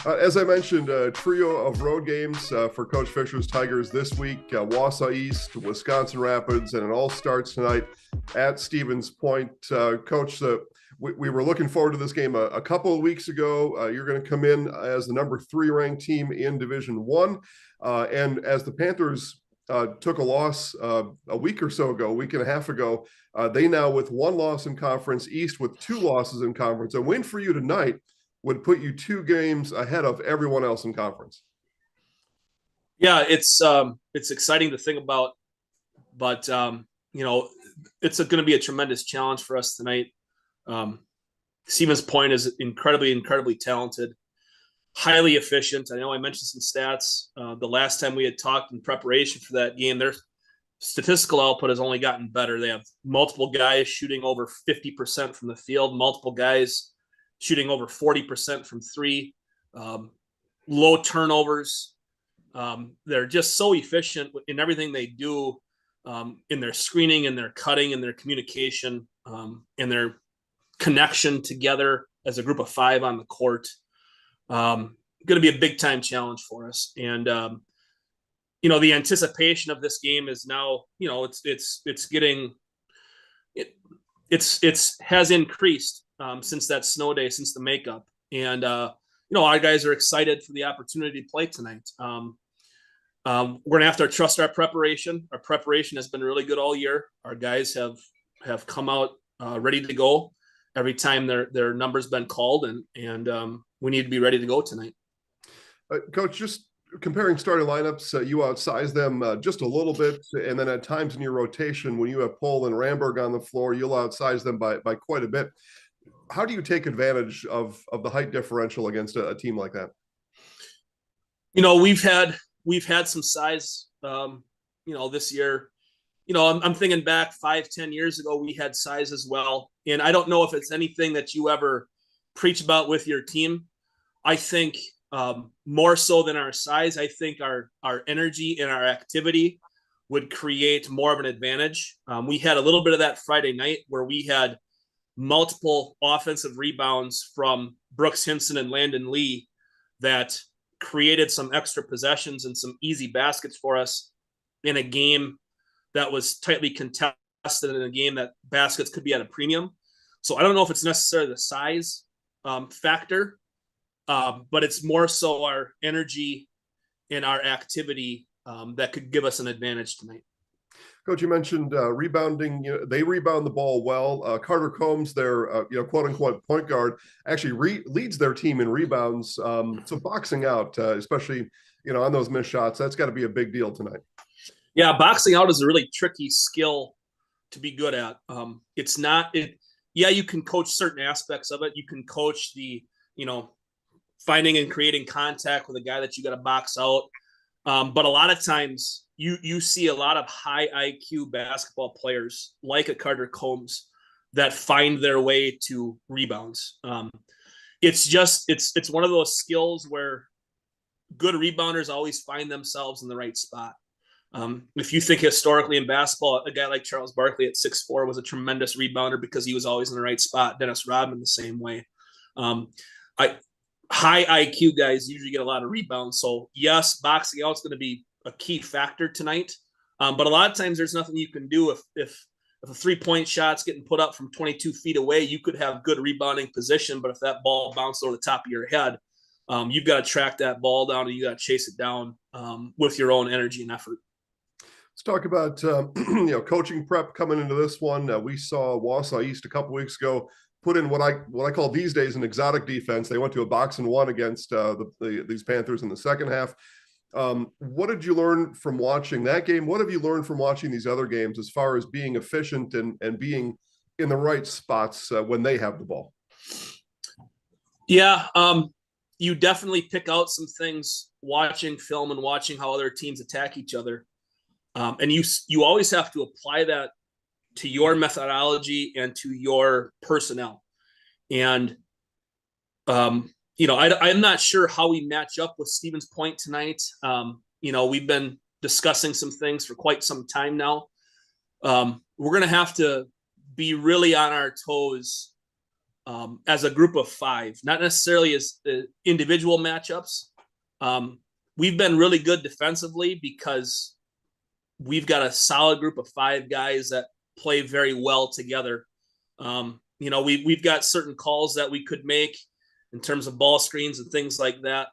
As I mentioned, a trio of road games for Coach Fisher's Tigers this week: Wausau East, Wisconsin Rapids, and it all starts tonight at Stevens Point. Coach, we were looking forward to this game a couple of weeks ago. You're going to come in as the number 3 ranked team in Division One, and as the Panthers took a loss a week or so ago, a week and a half ago, they now with 1 loss in conference, East with 2 losses in conference. A win for you tonight would put you 2 games ahead of everyone else in conference. Yeah, it's exciting to think about, but it's going to be a tremendous challenge for us tonight. Stevens Point is incredibly talented, highly efficient. I know I mentioned some stats. The last time we had talked in preparation for that game, their statistical output has only gotten better. They have multiple guys shooting over 50% from the field, multiple guys shooting over 40% from 3, low turnovers. They're just so efficient in everything they do, in their screening, in their cutting, in their communication, in their connection together as a group of 5 on the court. Going to be a big time challenge for us. And, the anticipation of this game is now, it's has increased since that snow day, since the makeup. And, our guys are excited for the opportunity to play tonight. We're going to have to trust our preparation. Our preparation has been really good all year. Our guys have come out ready to go every time their number's been called, and we need to be ready to go tonight. Coach, just comparing starting lineups, you outsize them just a little bit, and then at times in your rotation, when you have Pohl and Ramberg on the floor, you'll outsize them by quite a bit. How do you take advantage of the height differential against a team like that? We've had some size, this year. I'm thinking back 5-10 years ago, we had size as well. And I don't know if it's anything that you ever preach about with your team. I think more so than our size, I think our energy and our activity would create more of an advantage. We had a little bit of that Friday night where we had multiple offensive rebounds from Brooks Hinson and Landon Lee that created some extra possessions and some easy baskets for us in a game that was tightly contested, in a game that baskets could be at a premium. So I don't know if it's necessarily the size factor, but it's more so our energy and our activity that could give us an advantage tonight. Coach, you mentioned rebounding. They rebound the ball well. Carter Combs, their quote unquote point guard, actually leads their team in rebounds. So boxing out, especially on those missed shots, that's got to be a big deal tonight. Yeah, boxing out is a really tricky skill to be good at. It's not it. Yeah, you can coach certain aspects of it. You can coach the finding and creating contact with a guy that you got to box out. But a lot of times you see a lot of high IQ basketball players like a Carter Combs that find their way to rebounds. It's one of those skills where good rebounders always find themselves in the right spot. If you think historically in basketball, a guy like Charles Barkley at 6'4" was a tremendous rebounder because he was always in the right spot. Dennis Rodman the same way. High IQ guys usually get a lot of rebounds. So yes, boxing out is going to be a key factor tonight. But a lot of times there's nothing you can do if a 3-point shot's getting put up from 22 feet away. You could have good rebounding position, but if that ball bounced over the top of your head, you've got to track that ball down and you got to chase it down with your own energy and effort. Let's talk about coaching prep coming into this one. We saw Wausau East a couple weeks ago put in what I call these days an exotic defense. They went to a 1-box against these Panthers in the second half. What did you learn from watching that game? What have you learned from watching these other games as far as being efficient and being in the right spots when they have the ball? Yeah, you definitely pick out some things watching film and watching how other teams attack each other. And you always have to apply that to your methodology and to your personnel. And, I'm not sure how we match up with Stevens Point tonight. We've been discussing some things for quite some time now. We're going to have to be really on our toes as a group of five, not necessarily as individual matchups. We've been really good defensively because we've got a solid group of five guys that play very well together. We've got certain calls that we could make in terms of ball screens and things like that.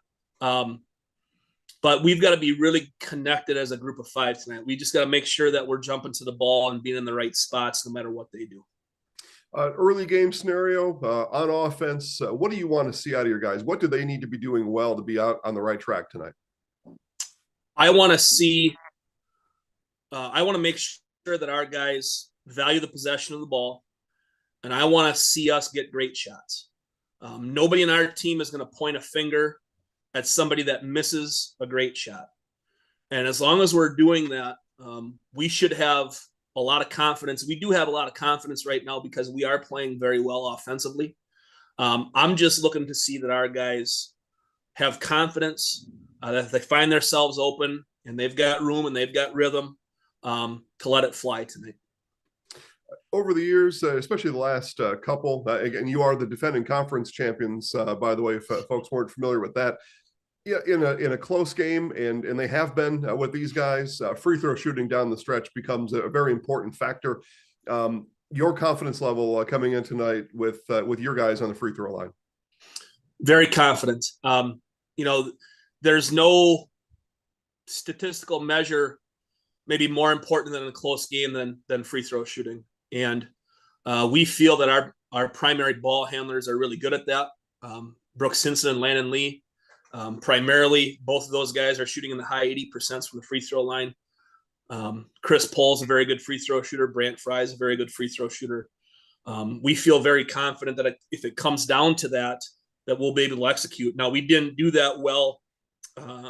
But we've got to be really connected as a group of five tonight. We just got to make sure that we're jumping to the ball and being in the right spots no matter what they do. Early game scenario on offense, what do you want to see out of your guys? What do they need to be doing well to be out on the right track tonight? I want to make sure that our guys value the possession of the ball, and I want to see us get great shots. Nobody in our team is going to point a finger at somebody that misses a great shot. And as long as we're doing that, we should have a lot of confidence. We do have a lot of confidence right now because we are playing very well offensively. I'm just looking to see that our guys have confidence, that they find themselves open and they've got room and they've got rhythm to let it fly tonight. Over the years, especially the last couple, again, you are the defending conference champions, by the way, if folks weren't familiar with that. Yeah, in a close game, and they have been with these guys, free throw shooting down the stretch becomes a very important factor. Your confidence level coming in tonight with your guys on the free throw line? Very confident. There's no statistical measure maybe more important than a close game than free throw shooting. And we feel that our primary ball handlers are really good at that. Brooks Hinson and Landon Lee, primarily, both of those guys are shooting in the high 80% from the free throw line. Chris Pohl's a very good free throw shooter. Brant Fry's a very good free throw shooter. We feel very confident that if it comes down to that we'll be able to execute. Now, we didn't do that well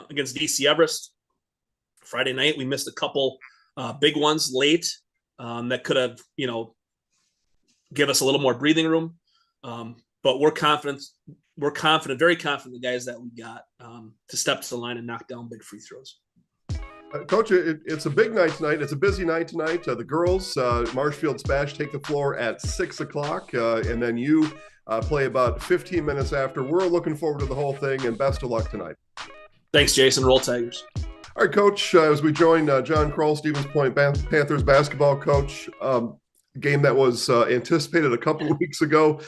against DC Everest. Friday night, we missed a couple big ones late that could have, give us a little more breathing room. But we're confident, very confident the guys that we got to step to the line and knock down big free throws. Coach, it's a big night tonight. It's a busy night tonight. The girls, Marshfield SPASH, take the floor at 6 o'clock, and then you play about 15 minutes after. We're looking forward to the whole thing, and best of luck tonight. Thanks, Jason. Roll Tigers. All right, Coach, as we join John Kroll, Stevens Point Panthers basketball coach, game that was anticipated a couple of weeks ago.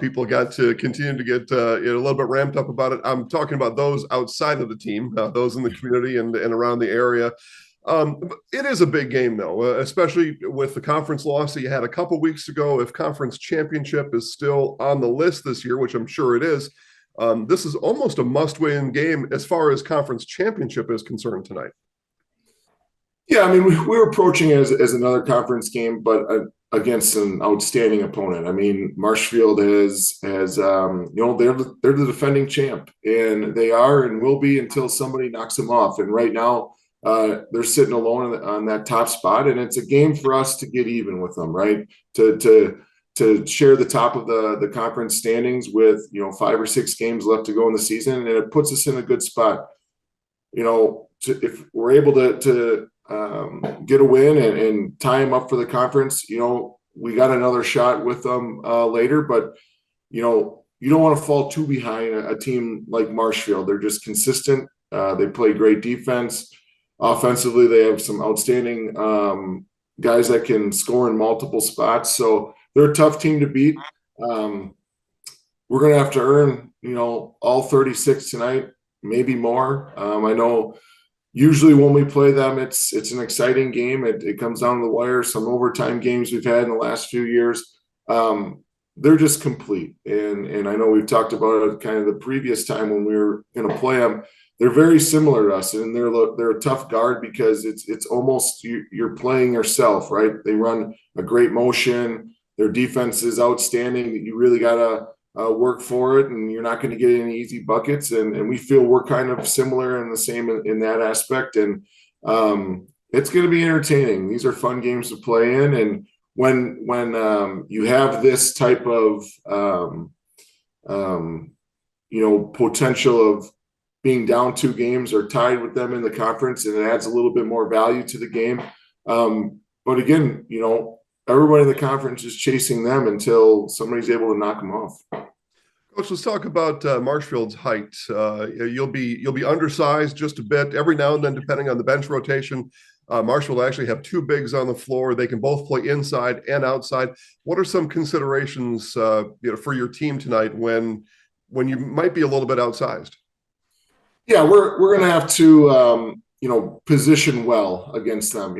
People got to continue to get a little bit ramped up about it. I'm talking about those outside of the team, those in the community and around the area. It is a big game, though, especially with the conference loss that you had a couple of weeks ago. If conference championship is still on the list this year, which I'm sure it is, this is almost a must-win game as far as conference championship is concerned tonight. Yeah, I mean, we're approaching it as another conference game, but against an outstanding opponent. I mean, Marshfield has they're the defending champ, and they are and will be until somebody knocks them off. And right now, they're sitting alone on that top spot, and it's a game for us to get even with them, right? To share the top of the conference standings with 5 or 6 games left to go in the season, and it puts us in a good spot. If we're able to get a win and tie them up for the conference, we got another shot with them later. But you don't want to fall too behind a team like Marshfield. They're just consistent. They play great defense. Offensively, they have some outstanding guys that can score in multiple spots. So they're a tough team to beat. We're going to have to earn, all 36 tonight, maybe more. I know usually when we play them, it's an exciting game. It comes down to the wire. Some overtime games we've had in the last few years. They're just complete. And I know we've talked about it kind of the previous time when we were going to play them. They're very similar to us, and they're a tough guard because it's almost you're playing yourself, right? They run a great motion. Their defense is outstanding. You really got to work for it, and you're not going to get any easy buckets. And we feel we're kind of similar and the same in that aspect. And it's going to be entertaining. These are fun games to play in. And when you have this type of potential of being down 2 games or tied with them in the conference, and it adds a little bit more value to the game. But again, everybody in the conference is chasing them until somebody's able to knock them off. Coach, let's talk about Marshfield's height. You'll be undersized just a bit every now and then, depending on the bench rotation. Marshfield will actually have two bigs on the floor. They can both play inside and outside. What are some considerations for your team tonight when you might be a little bit outsized? Yeah, we're going to have to position well against them.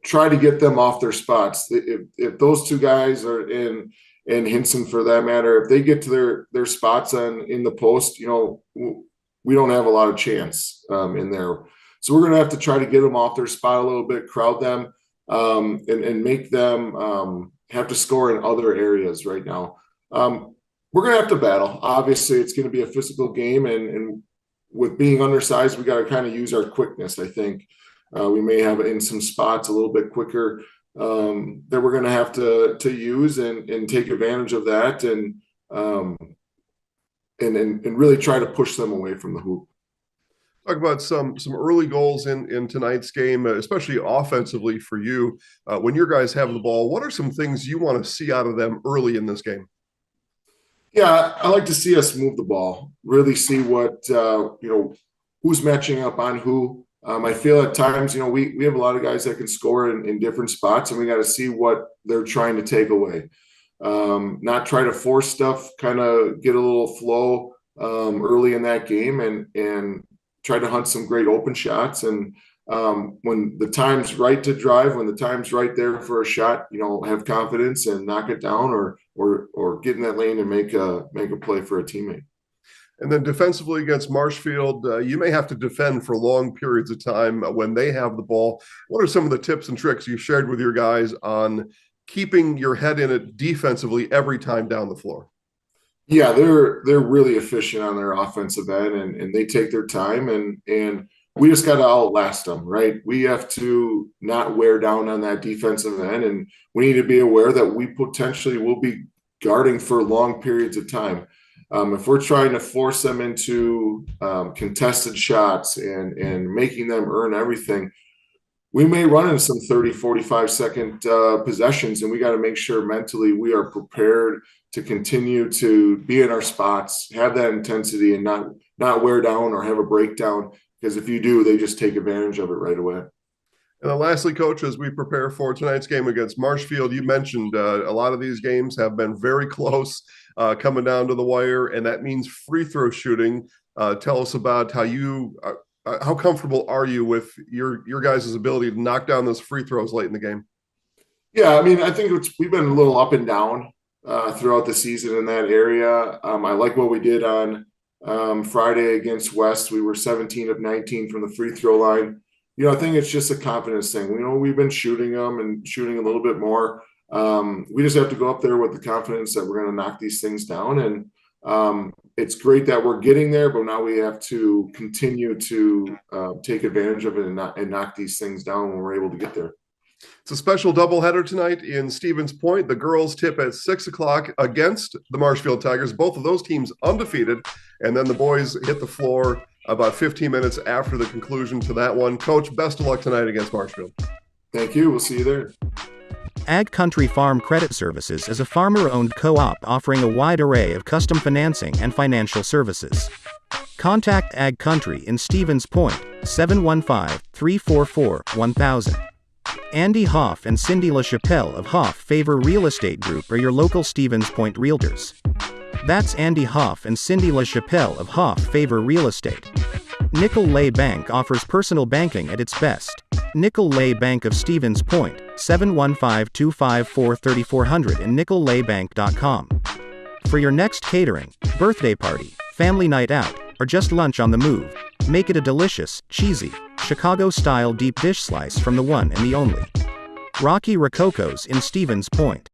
Try to get them off their spots. If those two guys are in, and Hinson for that matter, if they get to their spots in the post, we don't have a lot of chance in there. So we're going to have to try to get them off their spot a little bit, crowd them, and make them have to score in other areas right now. We're going to have to battle. Obviously, it's going to be a physical game, and with being undersized, we got to kind of use our quickness, I think. We may have in some spots a little bit quicker that we're going to have to use and take advantage of that and really try to push them away from the hoop. Talk about some early goals in tonight's game, especially offensively for you. When your guys have the ball, what are some things you want to see out of them early in this game? Yeah, I like to see us move the ball, really see what, who's matching up on who. I feel at times, we have a lot of guys that can score in different spots, and we got to see what they're trying to take away. Not try to force stuff, kind of get a little flow early in that game and try to hunt some great open shots. And when the time's right to drive, when the time's right there for a shot, have confidence and knock it down or get in that lane and make a play for a teammate. And then defensively against Marshfield, you may have to defend for long periods of time when they have the ball. What are some of the tips and tricks you shared with your guys on keeping your head in it defensively every time down the floor? Yeah, they're really efficient on their offensive end, and they take their time, and we just got to outlast them, right? We have to not wear down on that defensive end, and we need to be aware that we potentially will be guarding for long periods of time. If we're trying to force them into contested shots and making them earn everything, we may run into some 30, 45-second possessions, and we got to make sure mentally we are prepared to continue to be in our spots, have that intensity, and not wear down or have a breakdown, because if you do, they just take advantage of it right away. And then lastly, Coach, as we prepare for tonight's game against Marshfield, you mentioned a lot of these games have been very close coming down to the wire, and that means free throw shooting. Tell us about how comfortable are you with your guys' ability to knock down those free throws late in the game? Yeah, I mean, I think we've been a little up and down throughout the season in that area. I like what we did on Friday against West. We were 17 of 19 from the free throw line. I think it's just a confidence thing. We've been shooting them and shooting a little bit more. We just have to go up there with the confidence that we're going to knock these things down. And it's great that we're getting there, but now we have to continue to take advantage of it and knock these things down when we're able to get there. It's a special doubleheader tonight in Stevens Point. The girls tip at 6:00 against the Marshfield Tigers. Both of those teams undefeated. And then the boys hit the floor about 15 minutes after the conclusion to that one. Coach, best of luck tonight against Marshfield. Thank you. We'll see you there. Ag Country Farm Credit Services is a farmer-owned co-op offering a wide array of custom financing and financial services. Contact Ag Country in Stevens Point, 715-344-1000. Andy Hoff and Cindy LaChapelle of Hoff Favor Real Estate Group are your local Stevens Point realtors. That's Andy Hoff and Cindy LaChapelle of Hoff Favor Real Estate. Nickel Lay Bank offers personal banking at its best. Nickel Lay Bank of Stevens Point, 715-254-3400 and nickellaybank.com. For your next catering, birthday party, family night out, or just lunch on the move, make it a delicious, cheesy, Chicago-style deep dish slice from the one and the only Rocky Rococo's in Stevens Point.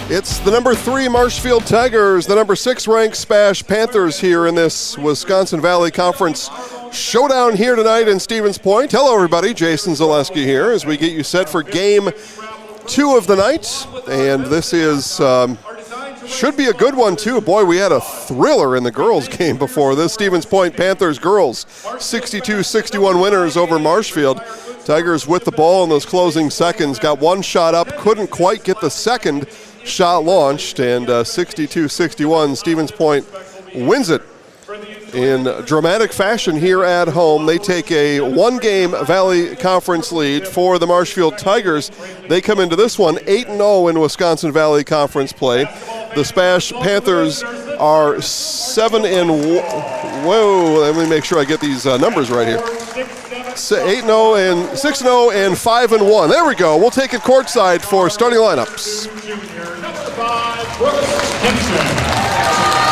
It's the number 3 Marshfield Tigers, the number 6 ranked SPASH Panthers here in this Wisconsin Valley Conference showdown here tonight in Stevens Point. Hello, everybody. Jason Zaleski here as we get you set for Game 2 of the night. And this is Should be a good one, too. Boy, we had a thriller in the girls' game before this. Stevens Point Panthers girls, 62-61 winners over Marshfield. Tigers with the ball in those closing seconds. Got one shot up, couldn't quite get the second shot launched, and 62-61, Stevens Point wins it in dramatic fashion here at home. They take a one-game Valley Conference lead for the Marshfield Tigers. They come into this one 8-0 in Wisconsin Valley Conference play. The SPASH Panthers are 7-1. Whoa, let me make sure I get these numbers right here. 8-0 and 6-0 and 5-1. There we go. We'll take it courtside for starting lineups.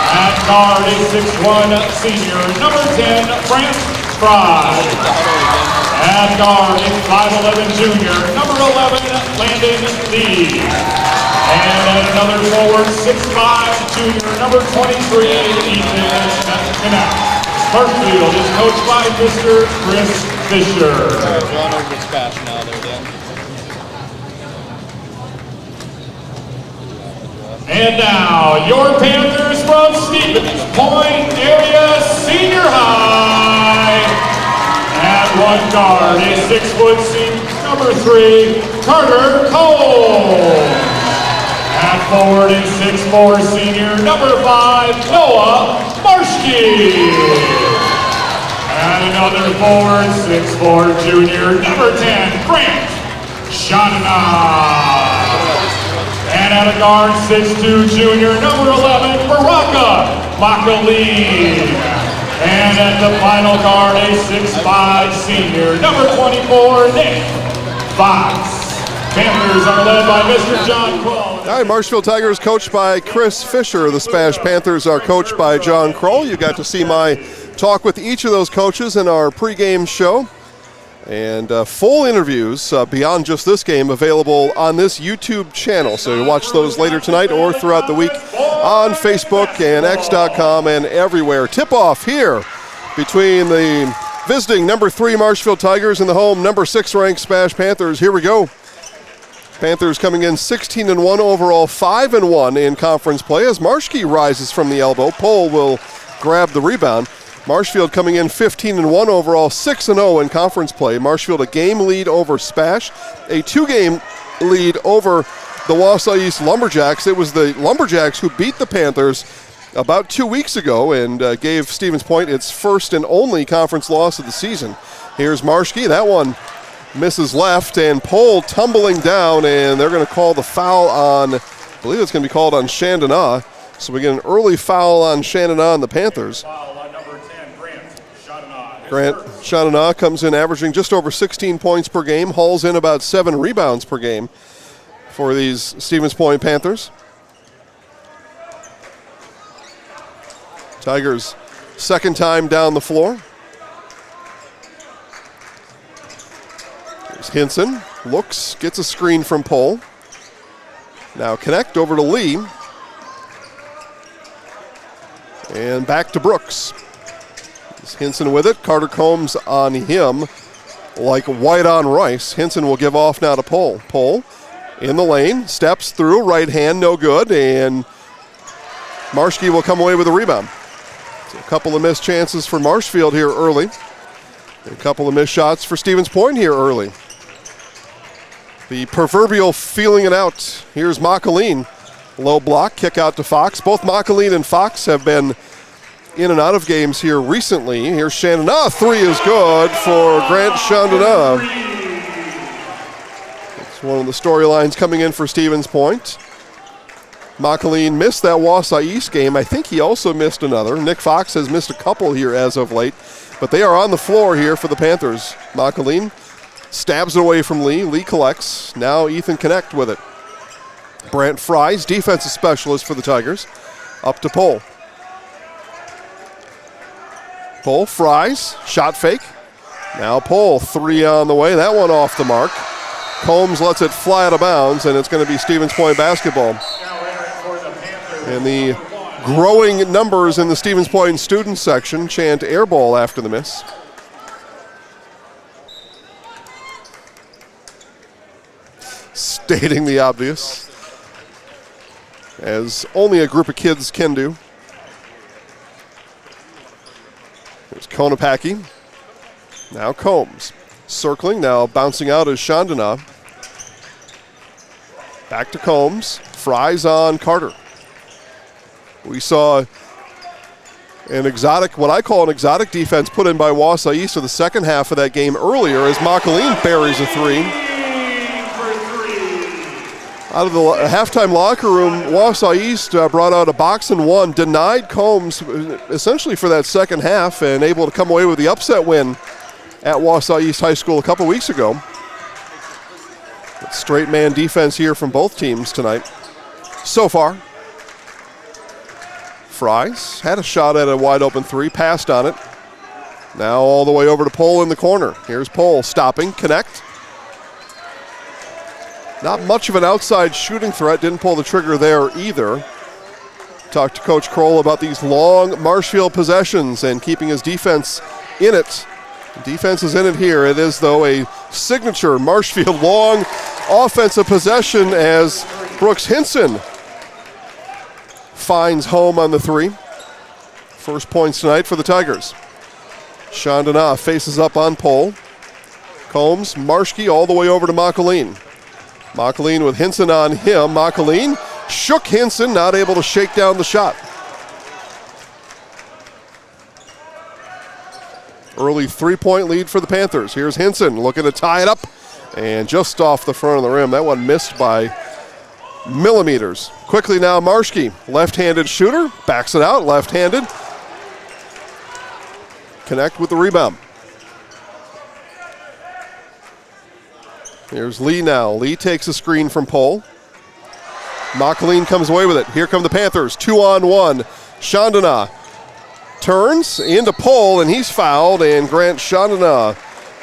At guard, a 6'1" senior, number 10, Brant Fry. At guard, a 5'11" junior, number 11, Landon Lee. And at another forward, 6'5" junior, number 23, Ethan Knapp. Marshfield is coached by Mr. Chris Fisher. All right, we're on over to SPASH now there, Dan. And now, your Panthers from Stevens Point area senior high. At one guard, a 6-foot senior, number 3, Carter Cole. At forward, a 6'4" senior, number 5, Noah Marshke. At another forward, 6'4" junior, number 10, Grant Shanana. And at a guard, 6'2" junior, number 11, Baraka Makaleen. And at the final guard, a 6'5" senior, number 24, Nick Fox. Panthers are led by Mr. John Kroll. All right, Marshfield Tigers coached by Chris Fisher. The SPASH Panthers are coached by John Kroll. You got to see my talk with each of those coaches in our pregame show. And full interviews beyond just this game available on this YouTube channel. So you watch those later tonight or throughout the week on Facebook and X.com and everywhere. Tip-off here between the visiting number 3 Marshfield Tigers and the home number 6 ranked SPASH Panthers. Here we go. Panthers coming in 16-1 overall, 5-1 in conference play as Marshke rises from the elbow. Pohl will grab the rebound. Marshfield coming in 15-1 overall, 6-0 in conference play. Marshfield a game lead over SPASH, a 2-game lead over the Wausau East Lumberjacks. It was the Lumberjacks who beat the Panthers about 2 weeks ago and gave Stevens Point its first and only conference loss of the season. Here's Marshke. That one misses left, and Pohl tumbling down, and they're going to call the foul on, I believe it's going to be called on Chandana. So we get an early foul on Chandana and the Panthers. Grant Chandana comes in averaging just over 16 points per game, hauls in about 7 rebounds per game for these Stevens Point Panthers. Tigers second time down the floor. Here's Hinson, looks, gets a screen from Pohl. Now connect over to Lee. And back to Brooks. Hinson with it. Carter Combs on him like white on rice. Hinson will give off now to Pohl. Pohl in the lane, steps through, right hand, no good, and Marshke will come away with a rebound. So a couple of missed chances for Marshfield here early. A couple of missed shots for Stevens Point here early. The proverbial feeling it out. Here's Makaleen. Low block, kick out to Fox. Both Makaleen and Fox have been in and out of games here recently. Here's Chandana. 3 is good for Grant Chandana. It's one of the storylines coming in for Stevens Point. Makaleen missed that Wausau East game. I think he also missed another. Nick Fox has missed a couple here as of late. But they are on the floor here for the Panthers. Makaleen stabs it away from Lee. Lee collects. Now Ethan Knecht with it. Brant Fries, defensive specialist for the Tigers. Up to Pohl. Pohl, Fries, shot fake. Now Pohl, 3 on the way. That one off the mark. Combs lets it fly out of bounds, and it's going to be Stevens Point basketball. And the growing numbers in the Stevens Point student section chant air ball after the miss. Stating the obvious. as only a group of kids can do. Here's Konopacki. Now Combs. Circling, now bouncing out is Chandana. Back to Combs. Fries on Carter. We saw an exotic, what I call an exotic defense put in by Wausau East for the second half of that game earlier as Makaline buries a three. Out of the halftime locker room, Wausau East brought out a box and one, denied Combs essentially for that second half and able to come away with the upset win at Wausau East High School a couple weeks ago. Straight man defense here from both teams tonight. So far, Fries had a shot at a wide open three, passed on it. Now all the way over to Pohl in the corner. Here's Pohl stopping, connect. Not much of an outside shooting threat, didn't pull the trigger there either. Talked to Coach Kroll about these long Marshfield possessions and keeping his defense in it. Defense is in it here. It is, though, a signature Marshfield long offensive possession as Brooks Hinson finds home on the three. First points tonight for the Tigers. Chandana faces up on Pohl. Combs, Marshke all the way over to Makaline. Makaline with Hinson on him. Makaline shook Hinson, not able to shake down the shot. Early three-point lead for the Panthers. Here's Hinson looking to tie it up, and just off the front of the rim. That one missed by millimeters. Quickly now, Marshke, left-handed shooter, backs it out, left-handed. Connect with the rebound. Here's Lee now. Lee takes a screen from Pohl. Makaline comes away with it. Here come the Panthers, 2-on-1. Chandana turns into Pohl, and he's fouled, and Grant Chandana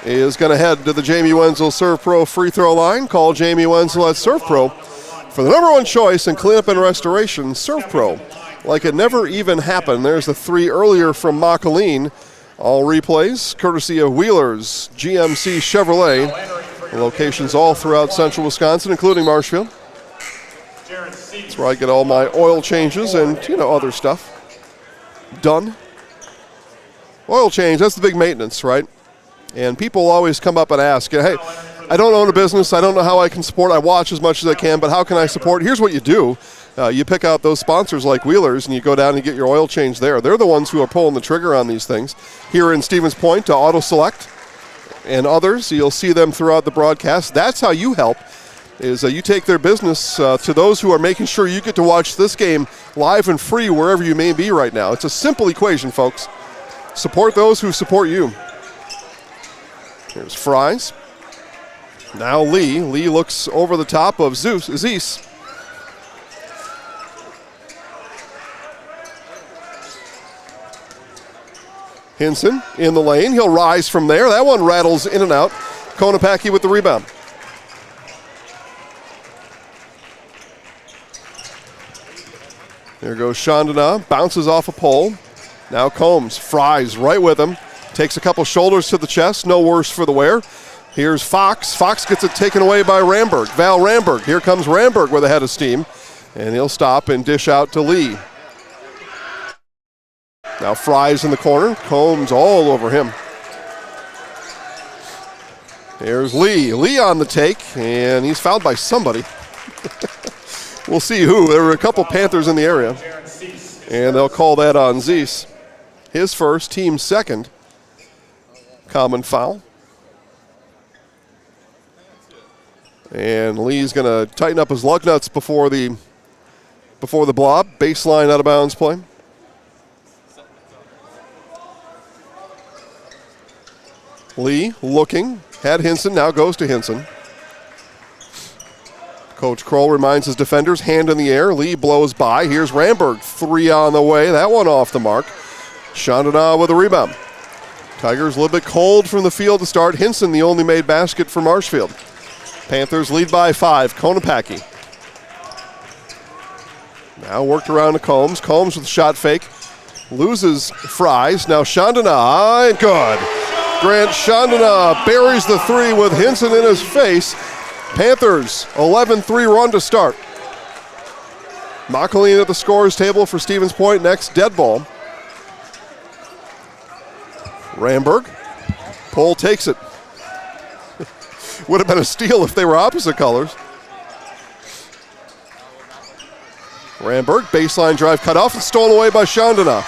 is going to head to the Jamie Wenzel Serve Pro free throw line. Call Jamie Wenzel at Serve Pro for the number one choice in cleanup and restoration, Serve Pro. Like it never even happened. There's the three earlier from Makaline. All replays courtesy of Wheeler's GMC Chevrolet. Locations all throughout central Wisconsin, including Marshfield. That's where I get all my oil changes and, other stuff done. Oil change, that's the big maintenance, right? And people always come up and ask, hey, I don't own a business. I don't know how I can support. I watch as much as I can, but how can I support? Here's what you do. You pick out those sponsors like Wheelers, and you go down and get your oil change there. They're the ones who are pulling the trigger on these things. Here in Stevens Point, Auto Select and others, you'll see them throughout the broadcast. That's how you help, is you take their business to those who are making sure you get to watch this game live and free wherever you may be right now. It's a simple equation, folks. Support those who support you. Here's Fries. Now Lee. Lee looks over the top of Zeus. Hinson in the lane. He'll rise from there. That one rattles in and out. Konopacki with the rebound. There goes Chandana. Bounces off a pole. Now Combs. Fries right with him. Takes a couple shoulders to the chest. No worse for the wear. Here's Fox. Fox gets it taken away by Ramberg. Val Ramberg. Here comes Ramberg with a head of steam. And he'll stop and dish out to Lee. Now Fries in the corner. Combs all over him. Here's Lee. Lee on the take, and he's fouled by somebody. We'll see who. There were a couple Panthers in the area, and they'll call that on Zeus. His first, team second. Common foul. And Lee's going to tighten up his lug nuts before the blob. Baseline out of bounds play. Lee looking, had Hinson, now goes to Hinson. Coach Kroll reminds his defenders, hand in the air. Lee blows by. Here's Ramberg, three on the way. That one off the mark. Chandana with a rebound. Tigers a little bit cold from the field to start. Hinson, the only made basket for Marshfield. Panthers lead by 5. Konopacki. Now worked around to Combs. Combs with a shot fake. Loses Fries. Now Chandana, good. Grant Chandana buries the three with Hinson in his face. Panthers 11-3 run to start. Mockeline at the scores table for Stevens Point. Next, dead ball. Ramberg. Pohl takes it. Would have been a steal if they were opposite colors. Ramberg, baseline drive cut off and stolen away by Chandana.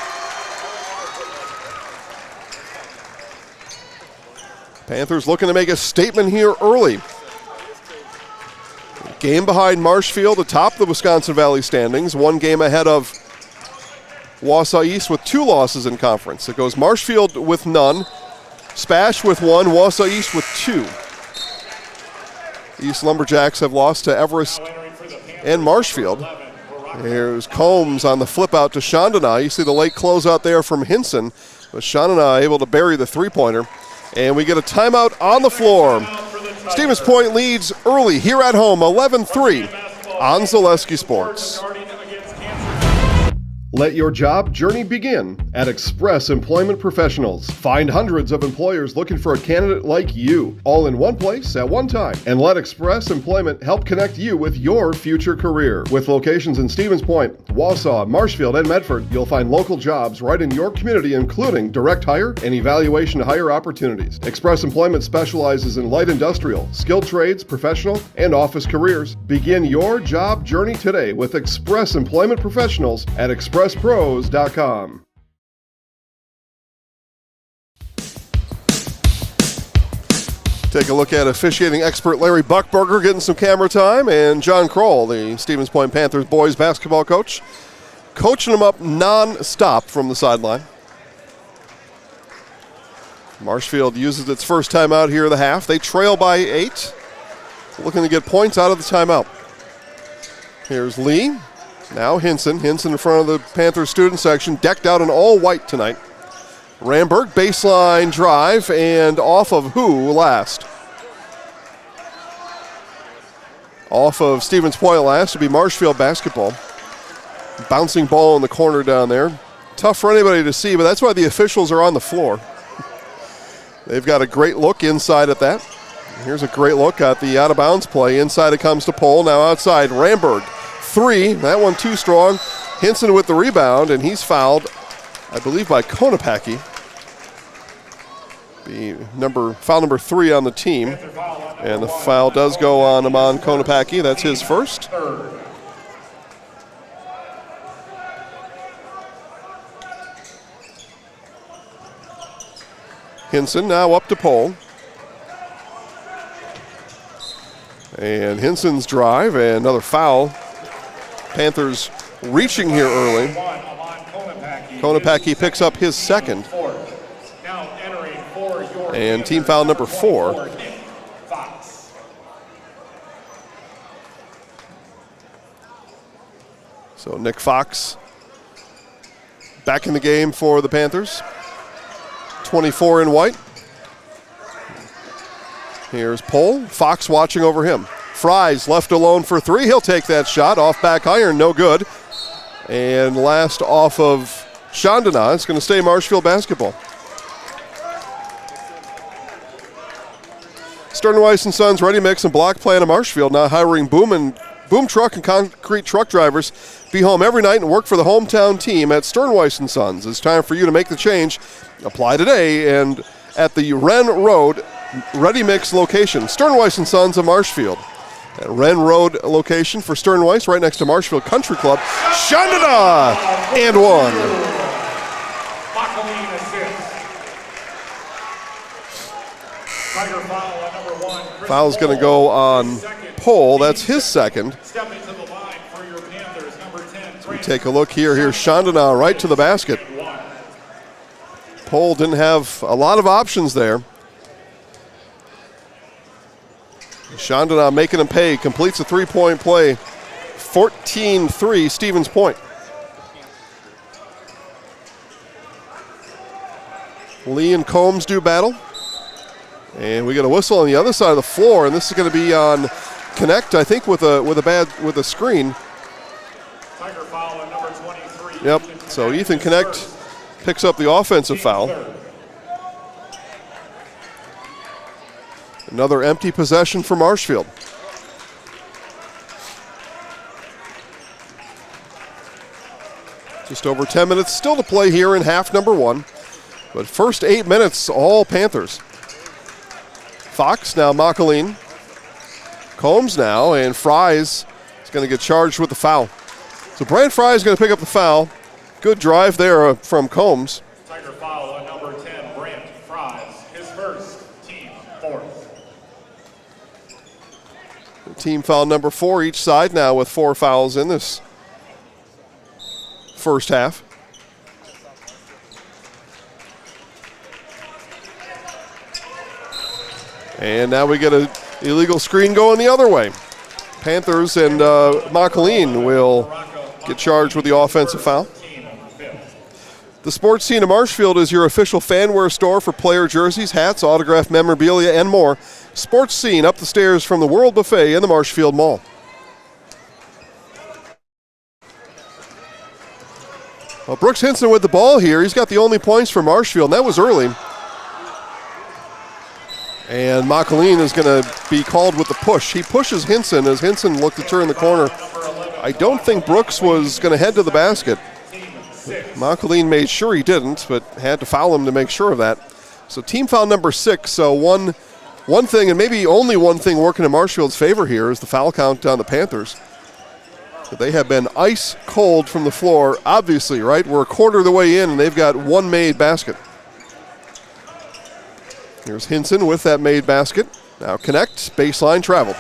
Panthers looking to make a statement here early. Game behind Marshfield atop the Wisconsin Valley standings. 1 game ahead of Wausau East with 2 losses in conference. It goes Marshfield with none, SPASH with 1, Wausau East with 2. East Lumberjacks have lost to Everest and Marshfield. Here's Combs on the flip out to Chandana. You see the late closeout there from Hinson, but Chandana able to bury the 3-pointer. And we get a timeout on the floor. Stevens Point leads early here at home, 11-3 on Zaleski Sports. Let your job journey begin at Express Employment Professionals. Find hundreds of employers looking for a candidate like you, all in one place at one time. And let Express Employment help connect you with your future career. With locations in Stevens Point, Wausau, Marshfield, and Medford, you'll find local jobs right in your community, including direct hire and evaluation to hire opportunities. Express Employment specializes in light industrial, skilled trades, professional, and office careers. Begin your job journey today with Express Employment Professionals at expresspros.com. Take a look at officiating expert Larry Buckberger getting some camera time, and John Kroll, the Stevens Point Panthers boys basketball coach, coaching them up non-stop from the sideline. Marshfield uses its first timeout here of the half. They trail by 8, looking to get points out of the timeout. Here's Lee. Now Hinson. Hinson in front of the Panthers student section, decked out in all white tonight. Ramberg, baseline drive, and off of who last? Off of Stevens Point last to be Marshfield basketball. Bouncing ball in the corner down there. Tough for anybody to see, but that's why the officials are on the floor. They've got a great look inside at that. Here's a great look at the out-of-bounds play. Inside it comes to Pohl. Now outside, Ramberg. 3, that one too strong. Hinson with the rebound, and he's fouled, I believe, by Konopacki. Foul number 3 on the team. And the foul does go on Amon Konopacki. That's his first. Hinson now up to Pohl. And Hinson's drive, and another foul. Panthers reaching here early. Konopacki picks up his second. And team foul number 4. So Nick Fox back in the game for the Panthers. 24 in white. Here's Pohl. Fox watching over him. Fries left alone for 3. He'll take that shot off back iron, no good. And last off of Chandana. It's going to stay Marshfield basketball. Sternweiss & Sons Ready Mix and Block Plant of Marshfield now hiring boom truck and concrete truck drivers. Be home every night and work for the hometown team at Sternweiss & Sons. It's time for you to make the change. Apply today and at the Wren Road Ready Mix location. Sternweiss & Sons of Marshfield. At Wren Road location for Sternweiss, right next to Marshfield Country Club. Chandana! And 1. Foul's going to go on Pohl. That's his second. So we take a look here. Here's Chandana right to the basket. Pohl didn't have a lot of options there. Chandana making him pay, completes a 3-point play. 14-3 Stevens Point. Lee and Combs do battle. And we get a whistle on the other side of the floor, and this is going to be on Connect, I think, with a screen. Yep. So Ethan Connect picks up the offensive foul. Another empty possession for Marshfield. Just over 10 minutes still to play here in half number 1. But first 8 minutes, all Panthers. Fox, now Makaline. Combs now, and Fries is going to get charged with the foul. So Brant Fry is going to pick up the foul. Good drive there from Combs. Tiger foul on number 10, Brant Fries. His first, team fourth. Team foul number 4 each side now with 4 fouls in this first half. And now we get an illegal screen going the other way. Panthers and Makaline will get charged with the offensive foul. The Sports Scene of Marshfield is your official fanwear store for player jerseys, hats, autographed memorabilia, and more. Sports Scene up the stairs from the World Buffet in the Marshfield Mall. Well, Brooks Hinson with the ball here. He's got the only points for Marshfield, and that was early. And Makaline is going to be called with the push. He pushes Hinson as Hinson looked to turn the corner. I don't think Brooks was going to head to the basket. Makaline made sure he didn't, but had to foul him to make sure of that. So team foul number 6. So one thing, and maybe only one thing working in Marshfield's favor here is the foul count on the Panthers. But they have been ice cold from the floor, obviously, right? We're a quarter of the way in, and they've got one made basket. Here's Hinson with that made basket. Now connect, baseline traveled.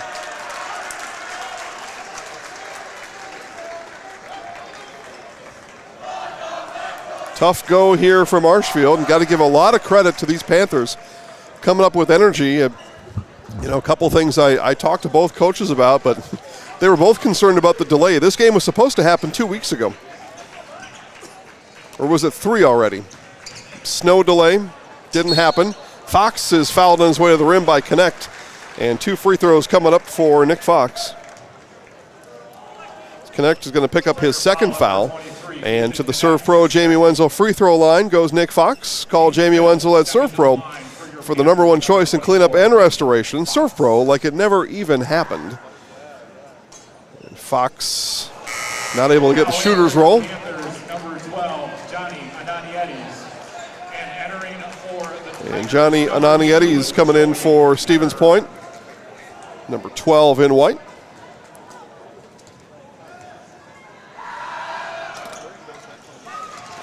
Tough go here for Marshfield, and got to give a lot of credit to these Panthers coming up with energy. A couple things I talked to both coaches about, but they were both concerned about the delay. This game was supposed to happen 2 weeks ago. Or was it 3 already? Snow delay, didn't happen. Fox is fouled on his way to the rim by Connect, and 2 free throws coming up for Nick Fox. Connect is going to pick up his second foul, and to the Serve Pro Jamie Wenzel free throw line goes Nick Fox. Call Jamie Wenzel at Serve Pro for the number 1 choice in cleanup and restoration. Serve Pro like it never even happened. And Fox not able to get the shooter's roll. And Johnny Ananietti is coming in for Stevens Point, number 12 in white.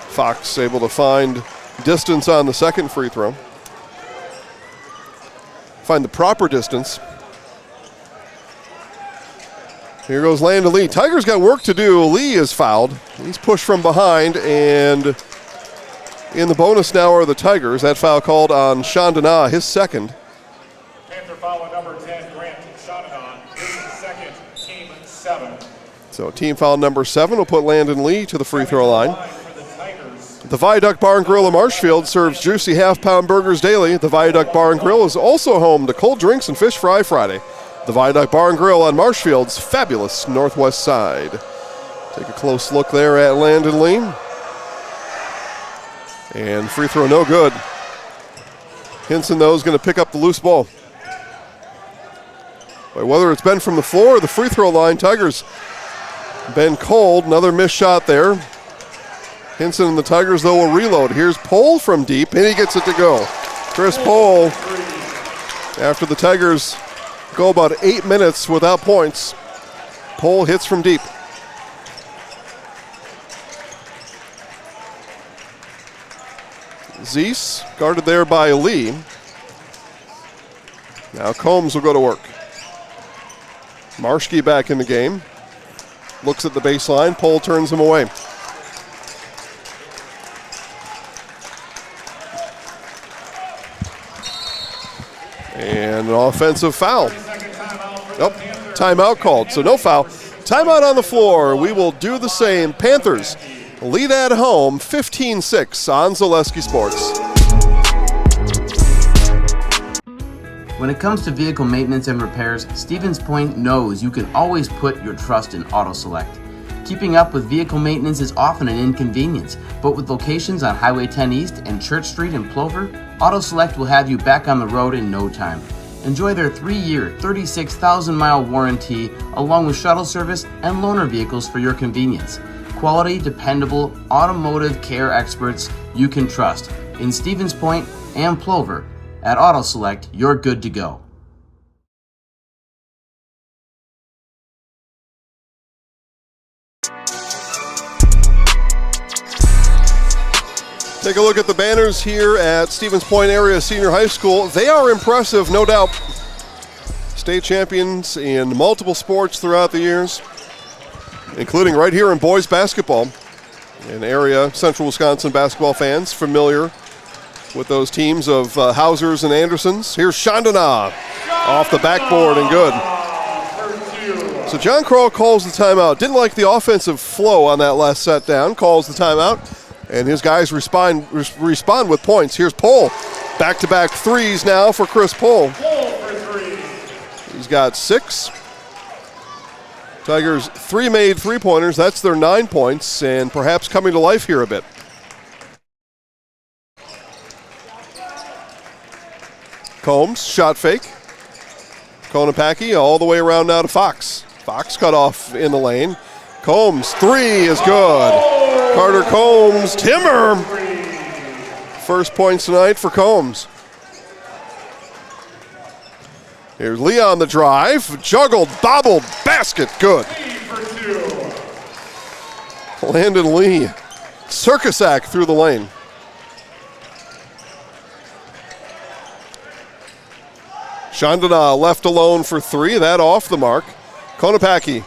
Fox able to find distance on the second free throw. Find the proper distance. Here goes Landon Lee. Tigers got work to do. Lee is fouled. He's pushed from behind, and in the bonus now are the Tigers. That foul called on Chandana, his second. Panther foul on number 10, Grant Chandana, his second, team 7. So team foul number 7 will put Landon Lee to the free throw line. The Viaduct Bar and Grill of Marshfield serves juicy half-pound burgers daily. The Viaduct Bar and Grill is also home to cold drinks and Fish Fry Friday. The Viaduct Bar and Grill on Marshfield's fabulous northwest side. Take a close look there at Landon Lee. And free throw no good. Hinson, though, is going to pick up the loose ball. But whether it's been from the floor or the free throw line, Tigers been cold. Another missed shot there. Hinson and the Tigers, though, will reload. Here's Pohl from deep, and he gets it to go. Chris Pohl, after the Tigers go about 8 minutes without points, Pohl hits from deep. Zeese guarded there by Lee. Now Combs will go to work. Marshke back in the game. Looks at the baseline. Pohl turns him away. And an offensive foul. Nope, timeout called, so no foul. Timeout on the floor. We will do the same. Panthers lead at home, 15-6 on Zaleski Sports. When it comes to vehicle maintenance and repairs, Stevens Point knows you can always put your trust in AutoSelect. Keeping up with vehicle maintenance is often an inconvenience, but with locations on Highway 10 East and Church Street in Plover, AutoSelect will have you back on the road in no time. Enjoy their 3-year, 36,000-mile warranty along with shuttle service and loaner vehicles for your convenience. quality, dependable automotive care experts you can trust. In Stevens Point and Plover, at Auto Select, you're good to go. Take a look at the banners here at Stevens Point Area Senior High School. They are impressive, no doubt. State champions in multiple sports throughout the years, including right here in boys basketball. An area Central Wisconsin basketball fans familiar with those teams of Hausers and Andersons. Here's Chandana off the backboard and good. So John Kroll calls the timeout. Didn't like the offensive flow on that last set down. Calls the timeout. And his guys respond with points. Here's Pohl. Back-to-back threes now for Chris Pohl. He's got 6. Tigers 3 made three-pointers. That's their 9 points, and perhaps coming to life here a bit. Combs, shot fake. Konopacki all the way around now to Fox. Fox cut off in the lane. Combs, 3 is good. Carter Combs, Timmer. First points tonight for Combs. Here's Lee on the drive. Juggled, bobbled, basket, good. Landon Lee. Circus act through the lane. Chandana left alone for 3. That off the mark. Konopacki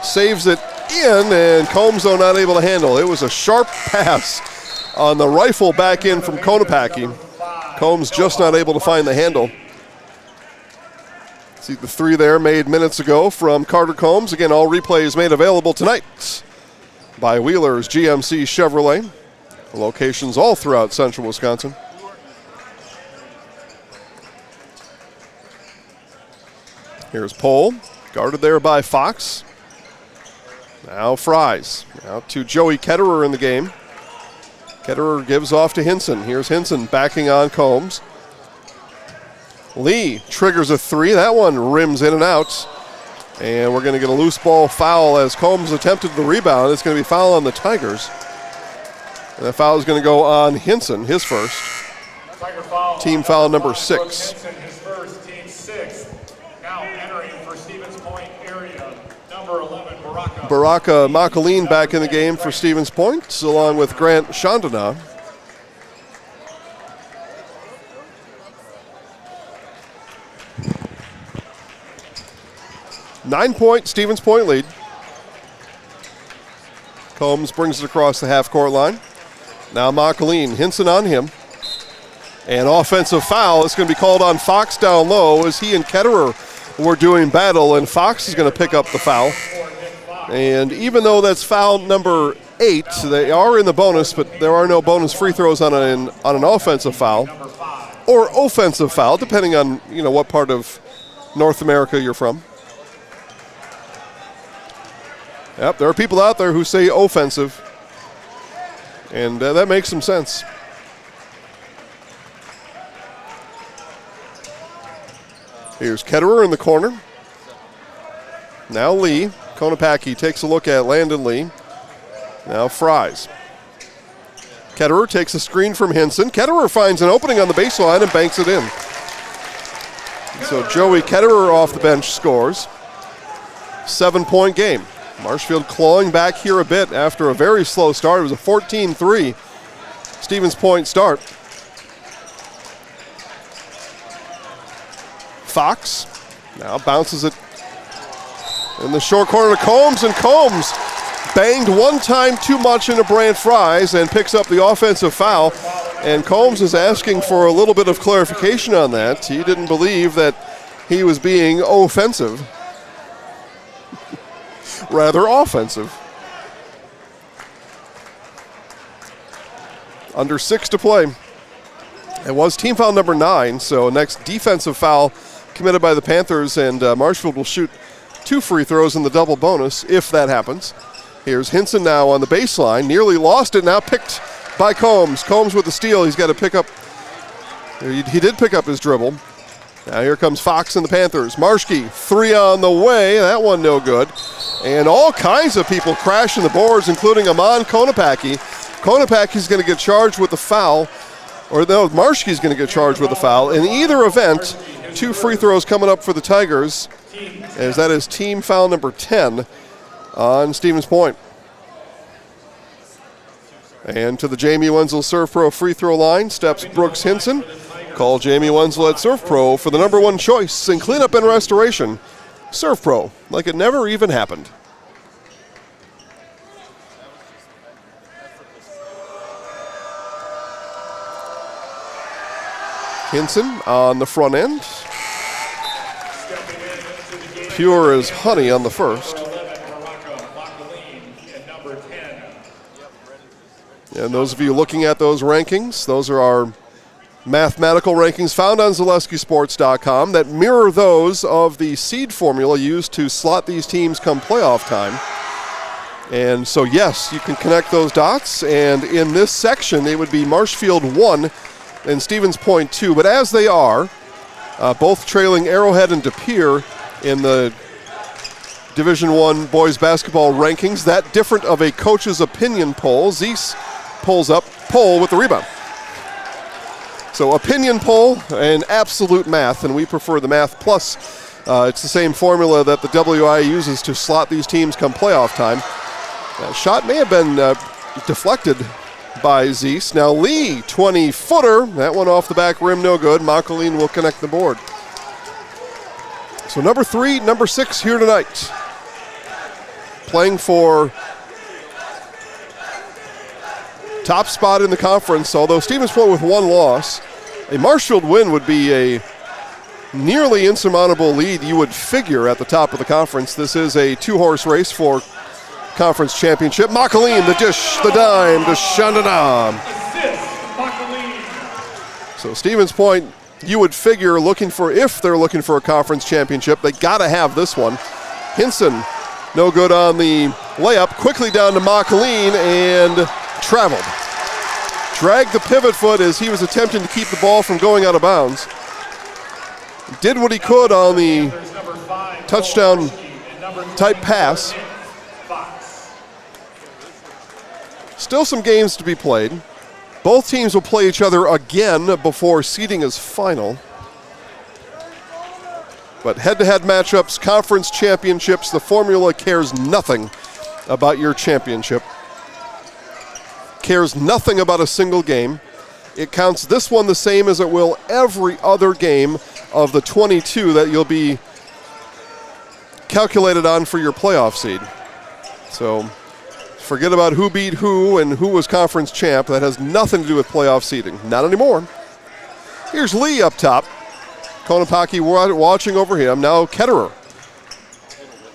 saves it in, and Combs, though, not able to handle. It was a sharp pass on the rifle back in from Konopacki. Combs just not able to find the handle. See the 3 there made minutes ago from Carter Combs. Again, all replays made available tonight by Wheeler's GMC Chevrolet. Locations all throughout Central Wisconsin. Here's Pohl, guarded there by Fox. Now Fries. Now to Joey Ketterer in the game. Ketterer gives off to Hinson. Here's Hinson backing on Combs. Lee triggers a 3. That one rims in and out. And we're going to get a loose ball foul as Combs attempted the rebound. It's going to be foul on the Tigers. And that foul is going to go on Hinson, his first. Team foul number 6. Hinson, his first, team 6. Now entering for Stevens Point area, number 11, Baraka Makaleen back in the game for Stevens Point, along with Grant Chandana. Nine-point Stevens Point lead. Combs brings it across the half-court line. Now Makaleen, Hinson on him. An offensive foul. It's going to be called on Fox down low as he and Ketterer were doing battle, and Fox is going to pick up the foul. And even though that's foul number 8, they are in the bonus, but there are no bonus free throws on an offensive foul or offensive foul, depending on what part of North America you're from. Yep, there are people out there who say offensive, and that makes some sense. Here's Ketterer in the corner. Now Lee. Konopacki takes a look at Landon Lee. Now Fries. Ketterer takes a screen from Hinson. Ketterer finds an opening on the baseline and banks it in. So Joey Ketterer off the bench scores. 7-point game. Marshfield clawing back here a bit after a very slow start. It was a 14-3 Stevens Point start. Fox now bounces it in the short corner to Combs, and Combs banged one time too much into Brant Fries and picks up the offensive foul. And Combs is asking for a little bit of clarification on that. He didn't believe that he was being offensive. Rather offensive. Under 6 to play. It was team foul number 9, so next defensive foul committed by the Panthers, and Marshfield will shoot 2 free throws in the double bonus if that happens. Here's Hinson now on the baseline. Nearly lost it, now picked by Combs. Combs with the steal. He's got to pick up. He did pick up his dribble. Now here comes Fox and the Panthers. Marshke, 3 on the way. That one no good. And all kinds of people crashing the boards, including Amon Konopacki. Konopaki's going to get charged with the foul, or no, Marshke's going to get charged with the foul. In either event, 2 free throws coming up for the Tigers, as that is team foul number 10 on Stevens Point. And to the Jamie Wenzel Serve Pro free throw line steps Brooks Hinson. Call Jamie Wenzel at Serve Pro for the #1 choice in cleanup and restoration. Serve Pro, like it never even happened. Hinson on the front end. Pure as honey on the first. And those of you looking at those rankings, those are our mathematical rankings found on ZaleskiSports.com that mirror those of the seed formula used to slot these teams come playoff time. And so, yes, you can connect those dots. And in this section, it would be Marshfield 1 and Stevens Point 2. But as they are, both trailing Arrowhead and De Pere in the Division I boys basketball rankings, that different of a coach's opinion poll. Zeese pulls up, poll with the rebound. So opinion poll and absolute math, and we prefer the math plus. It's the same formula that the WIAA uses to slot these teams come playoff time. Shot may have been deflected by Zeese. Now Lee, 20-footer. That one off the back rim, no good. Makaline will connect the board. So number 3, number 6 here tonight. Playing for top spot in the conference, although Stevens Point with 1 loss. A Marshfield win would be a nearly insurmountable lead, you would figure, at the top of the conference. This is a 2-horse race for conference championship. Makaline, the dish, the dime to Shandana. So Stevens Point, you would figure, if they're looking for a conference championship, they got to have this one. Hinson, no good on the layup. Quickly down to Makaline and traveled. Dragged the pivot foot as he was attempting to keep the ball from going out of bounds. Did what he could on the touchdown type pass. Still some games to be played. Both teams will play each other again before seeding is final. But head-to-head matchups, conference championships, the formula cares nothing about your championship. Cares nothing about a single game. It counts this one the same as it will every other game of the 22 that you'll be calculated on for your playoff seed. So forget about who beat who and who was conference champ. That has nothing to do with playoff seeding. Not anymore. Here's Lee up top. Konopacki watching over him. Now Ketterer.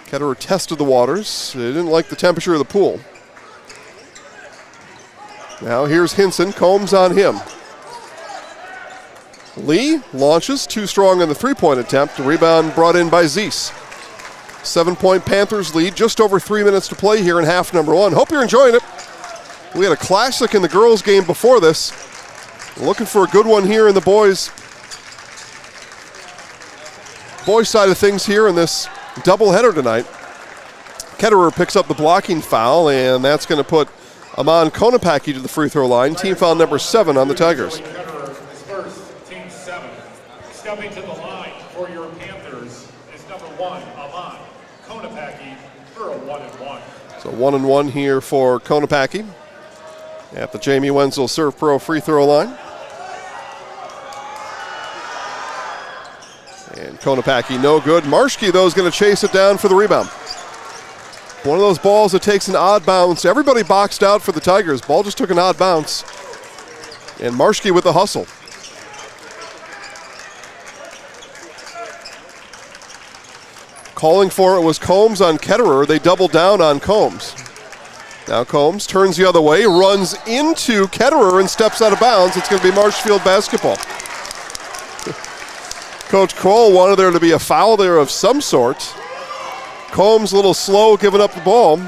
Ketterer tested the waters. They didn't like the temperature of the pool. Now here's Hinson. Combs on him. Lee launches. Too strong on the three-point attempt. The rebound brought in by Zeese. 7-point Panthers lead. Just over 3 minutes to play here in half number 1. Hope you're enjoying it. We had a classic in the girls' game before this. Looking for a good one here in the boys' side of things here in this doubleheader tonight. Ketterer picks up the blocking foul, and that's going to put Amon Konopacki to the free throw line. Team foul number 7 on the Tigers. Team 7. Stepping to the line for your Panthers is number 1, Amon Konopacki, for a 1-and-1. So 1-and-1 here for Konopacki at the Jamie Wenzel Serve Pro free throw line. And Konopacki no good. Marshke, though, is going to chase it down for the rebound. One of those balls that takes an odd bounce. Everybody boxed out for the Tigers. Ball just took an odd bounce. And Marshke with the hustle. Calling for it was Combs on Ketterer. They doubled down on Combs. Now Combs turns the other way, runs into Ketterer and steps out of bounds. It's going to be Marshfield basketball. Coach Kroll wanted there to be a foul there of some sort. Combs a little slow giving up the ball.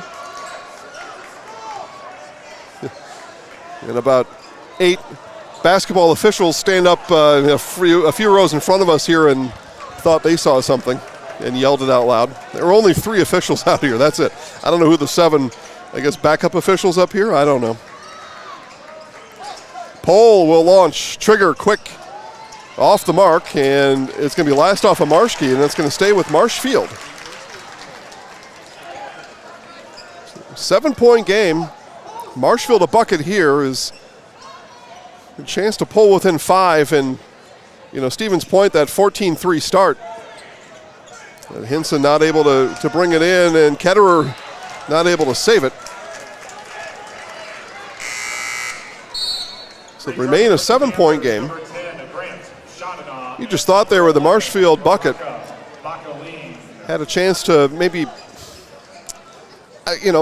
And about 8 basketball officials stand up a few rows in front of us here and thought they saw something. and yelled it out loud. There were only 3 officials out here. That's it. I don't know who the 7, I guess, backup officials up here. I don't know. Pole will launch. Trigger quick off the mark, and it's going to be last off of Marshke, and it's going to stay with Marshfield. 7-point game. Marshfield a bucket here is a chance to pull within 5, and Stevens Point, that 14-3 start. And Hinson not able to bring it in, and Ketterer not able to save it. So it remain a 7-point game. You just thought there with the Marshfield bucket had a chance to maybe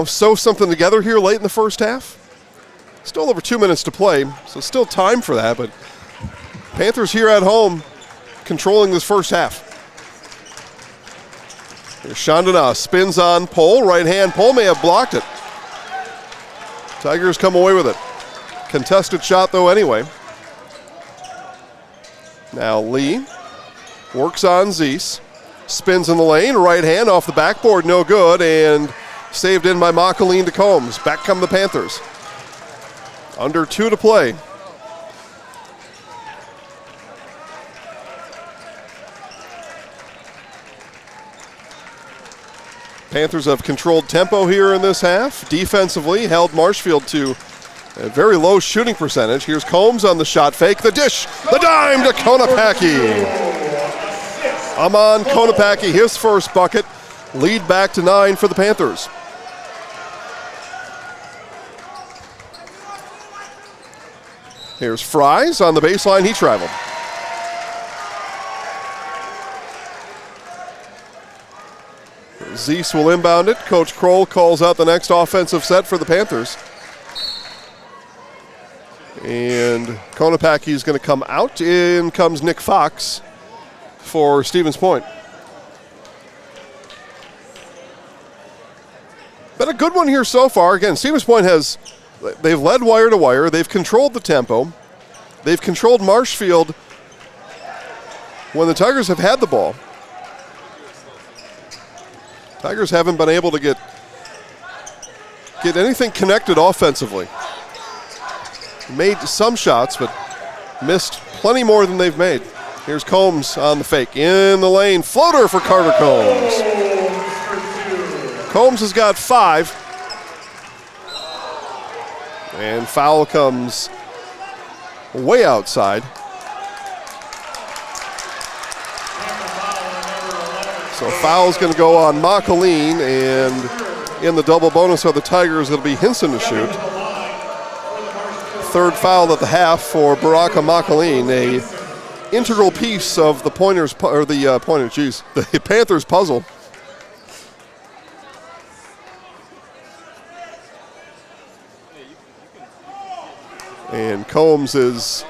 sew something together here late in the first half. Still over 2 minutes to play, so still time for that, but Panthers here at home controlling this first half. Here's Chandana, spins on Pole, right hand. Pole may have blocked it. Tigers come away with it. Contested shot though anyway. Now Lee works on Zeese. Spins in the lane, right hand off the backboard, no good, and saved in by Makaline to Combs. Back come the Panthers. Under 2 to play. Panthers have controlled tempo here in this half. Defensively, held Marshfield to a very low shooting percentage. Here's Combs on the shot fake. The dish, the dime to Konopaki. Amon Konopaki, his first bucket. Lead back to 9 for the Panthers. Here's Fries on the baseline. He traveled. Zeese will inbound it. Coach Kroll calls out the next offensive set for the Panthers. And Konopaki is going to come out. In comes Nick Fox for Stevens Point. Been a good one here so far. Again, Stevens Point they've led wire to wire. They've controlled the tempo. They've controlled Marshfield when the Tigers have had the ball. Tigers haven't been able to get anything connected offensively. Made some shots, but missed plenty more than they've made. Here's Combs on the fake. In the lane, floater for Carter Combs. Combs has got 5. And foul comes way outside. So foul's going to go on Makaline, and in the double bonus of the Tigers, it'll be Hinson to shoot. 3rd foul at the half for Baraka Makaline, a integral piece of the the Panthers puzzle. And Combs is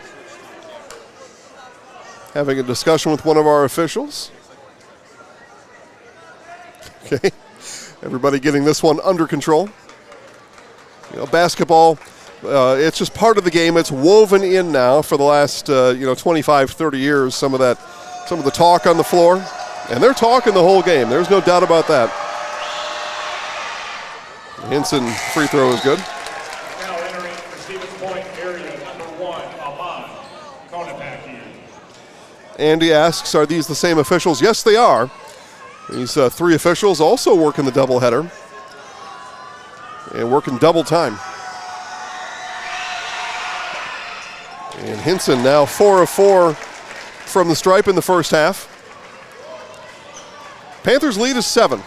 having a discussion with one of our officials. Okay, everybody getting this one under control. Basketball, it's just part of the game. It's woven in now for the last 25, 30 years. Some of the talk on the floor, and they're talking the whole game. There's no doubt about that. Hinson free throw is good. Now entering for Stevens Point area number 1, Amon Konopaki. Andy asks, are these the same officials? Yes, they are. These 3 officials also working the doubleheader and working double time. And Hinson now 4 of 4 from the stripe in the first half. Panthers lead is 7.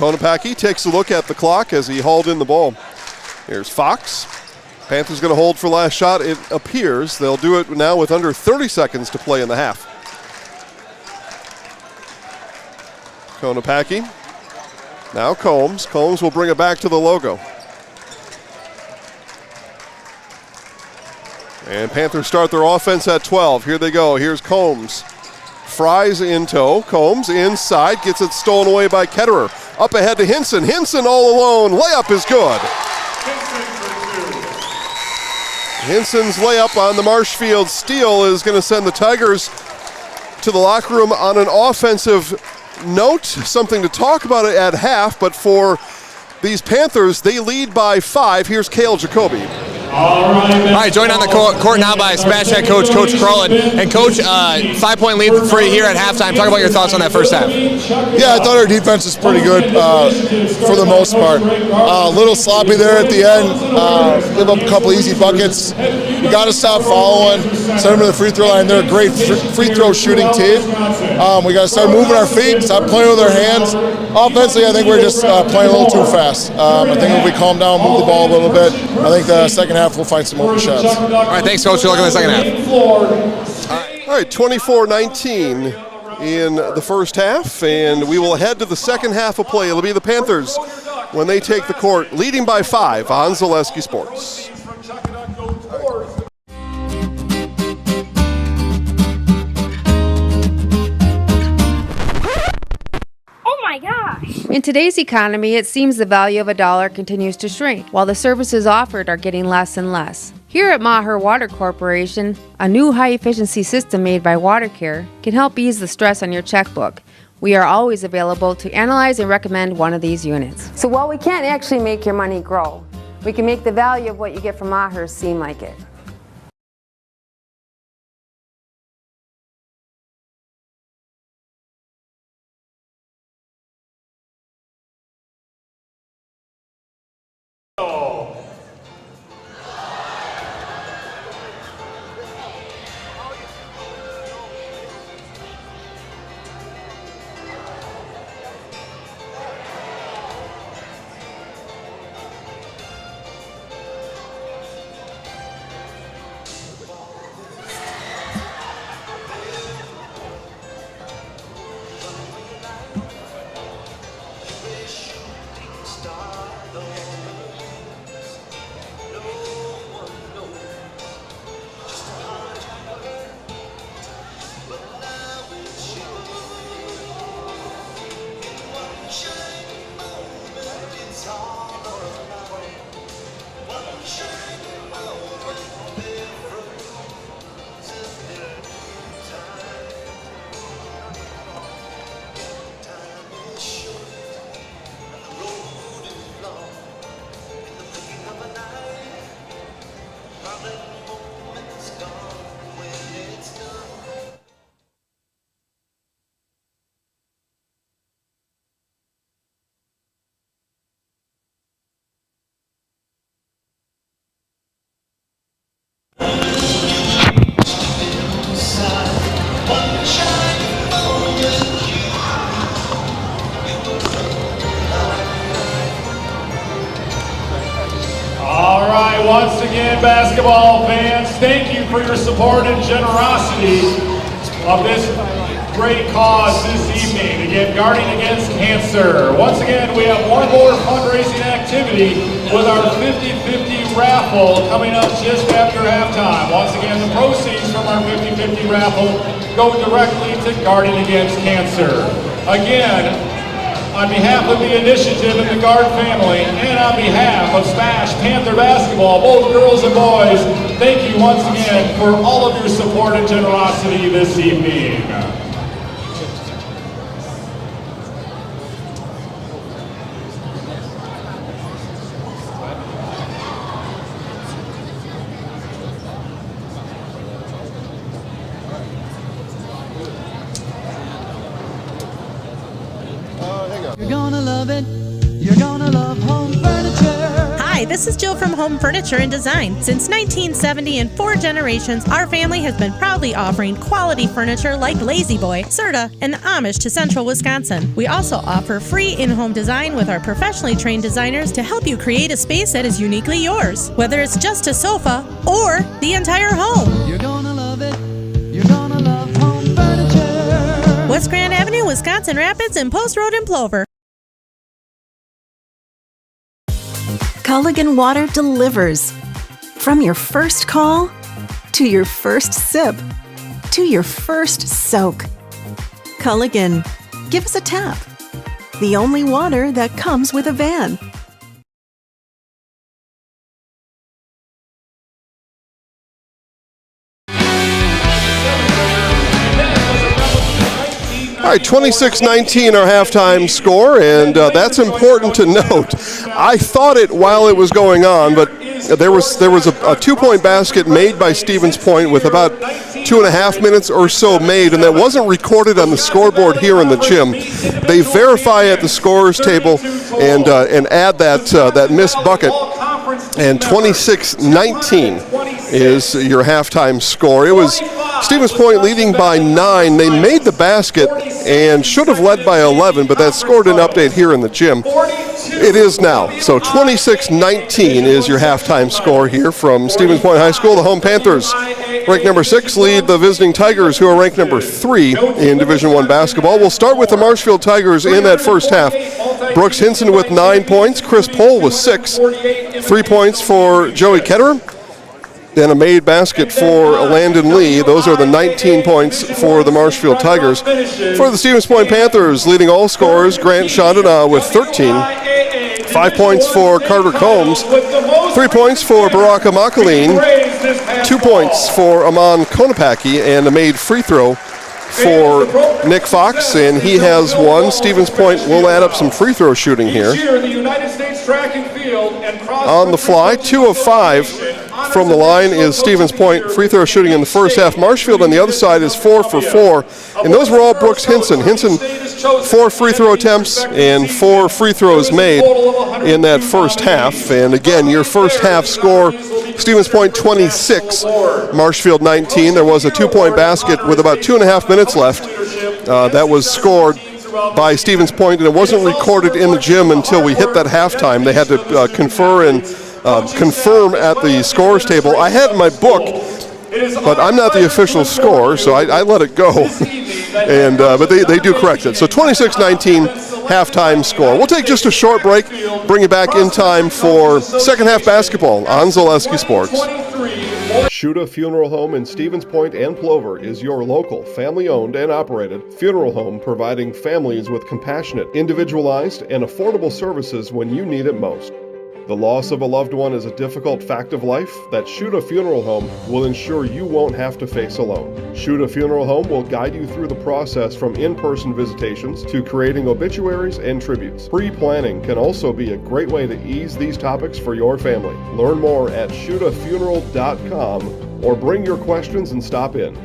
Konopaki takes a look at the clock as he hauled in the ball. Here's Fox. Panthers going to hold for last shot. It appears they'll do it now with under 30 seconds to play in the half. Konopaki. Now Combs. Combs will bring it back to the logo. And Panthers start their offense at 12. Here they go. Here's Combs. Fries in tow. Combs inside. Gets it stolen away by Ketterer. Up ahead to Hinson. Hinson all alone. Layup is good. Hinson's layup on the Marshfield steal is going to send the Tigers to the locker room on an offensive note. Something to talk about at half, but for these Panthers, they lead by 5. Here's Cale Jacoby. All right, joined on the court now by SPASH head coach, Coach Crowlin. And Coach, 5-point lead for you here at halftime. Talk about your thoughts on that first half. Yeah, I thought our defense was pretty good for the most part. A little sloppy there at the end. Give up a couple easy buckets. We got to stop following, send them to the free throw line. They're a great free throw shooting team. We got to start moving our feet, stop playing with our hands. Offensively, I think we're just playing a little too fast. I think if we calm down, move the ball a little bit, I think the second half we'll find some open shots. All right, thanks, Coach. Good luck in the second half. All right, 24-19 in the first half, and we will head to the second half of play. It'll be the Panthers when they take the court, leading by 5 on Zaleski Sports. In today's economy, it seems the value of a dollar continues to shrink, while the services offered are getting less and less. Here at Maher Water Corporation, a new high-efficiency system made by WaterCare can help ease the stress on your checkbook. We are always available to analyze and recommend one of these units. So while we can't actually make your money grow, we can make the value of what you get from Maher seem like it. Once again, basketball fans, thank you for your support and generosity of this great cause this evening. Again, Guarding Against Cancer. Once again, we have one more fundraising activity with our 50-50 raffle coming up just after halftime. Once again, the proceeds from our 50-50 raffle go directly to Guarding Against Cancer. Again, on behalf of the initiative and the Guard family, and on behalf of SPASH Panther Basketball, both girls and boys, thank you once again for all of your support and generosity this evening. You're gonna love it. You're gonna love home furniture. Hi, this is Jill from Home Furniture and Design. Since 1970 and 4 generations, our family has been proudly offering quality furniture like Lazy Boy, Serta, and Amish to Central Wisconsin. We also offer free in-home design with our professionally trained designers to help you create a space that is uniquely yours, whether it's just a sofa or the entire home. You're gonna love it. You're gonna love home furniture. West Grand Avenue, Wisconsin Rapids, and Post Road in Plover. Culligan Water delivers. From your first call, to your first sip, to your first soak. Culligan, give us a tap. the only water that comes with a van. All right, 26-19 our halftime score, and that's important to note. I thought it while it was going on, but there was a two-point basket made by Stevens Point with about 2.5 minutes or so made, and that wasn't recorded on the scoreboard here in the gym. They verify at the scorers table and add that missed bucket, and 26-19 is your halftime score. It was Stevens Point leading by 9. They made the basket and should have led by 11, but that score didn't update here in the gym. It is now. So 26-19 is your halftime score here from Stevens Point High School. The home Panthers, ranked number 6, lead the visiting Tigers, who are ranked number 3 in Division I basketball. We'll start with the Marshfield Tigers in that first half. Brooks Hinson with 9 points. Chris Pohl with 6. 3 points for Joey Ketterer. And a made basket for Landon Lee. Those are the 19 points for the Marshfield Tigers. For the Stevens Point Panthers, leading all scorers, Grant Chandana with 13. 5 points for Carter Combs. 3 points for Baraka Makaleen. 2 points for Aman Konopaki, and a made free throw for Nick Fox, and he has 1. Stevens Point will add up some free throw shooting here. On the fly, 2 of 5 from the line is Stevens Point free throw shooting in the first half. Marshfield on the other side is 4 for 4, and those were all Brooks Hinson. Hinson, 4 free throw attempts and 4 free throws made in that first half. And again, your first half score, Stevens Point 26, Marshfield 19. There was a 2-point basket with about 2.5 minutes left. That was scored by Stevens Point, and it wasn't recorded in the gym until we hit that halftime. They had to confer and confirm at the scores table. I had my book, but I'm not the official scorer, so I let it go. And but they do correct it. So 26-19 halftime score. We'll take just a short break, bring you back in time for second half basketball on Zaleski Sports. Shuda Funeral Home in Stevens Point and Plover is your local, family-owned and operated funeral home, providing families with compassionate, individualized, and affordable services when you need it most. The loss of a loved one is a difficult fact of life that Shuda Funeral Home will ensure you won't have to face alone. Shuda Funeral Home will guide you through the process from in-person visitations to creating obituaries and tributes. Pre-planning can also be a great way to ease these topics for your family. Learn more at shudafuneral.com or bring your questions and stop in.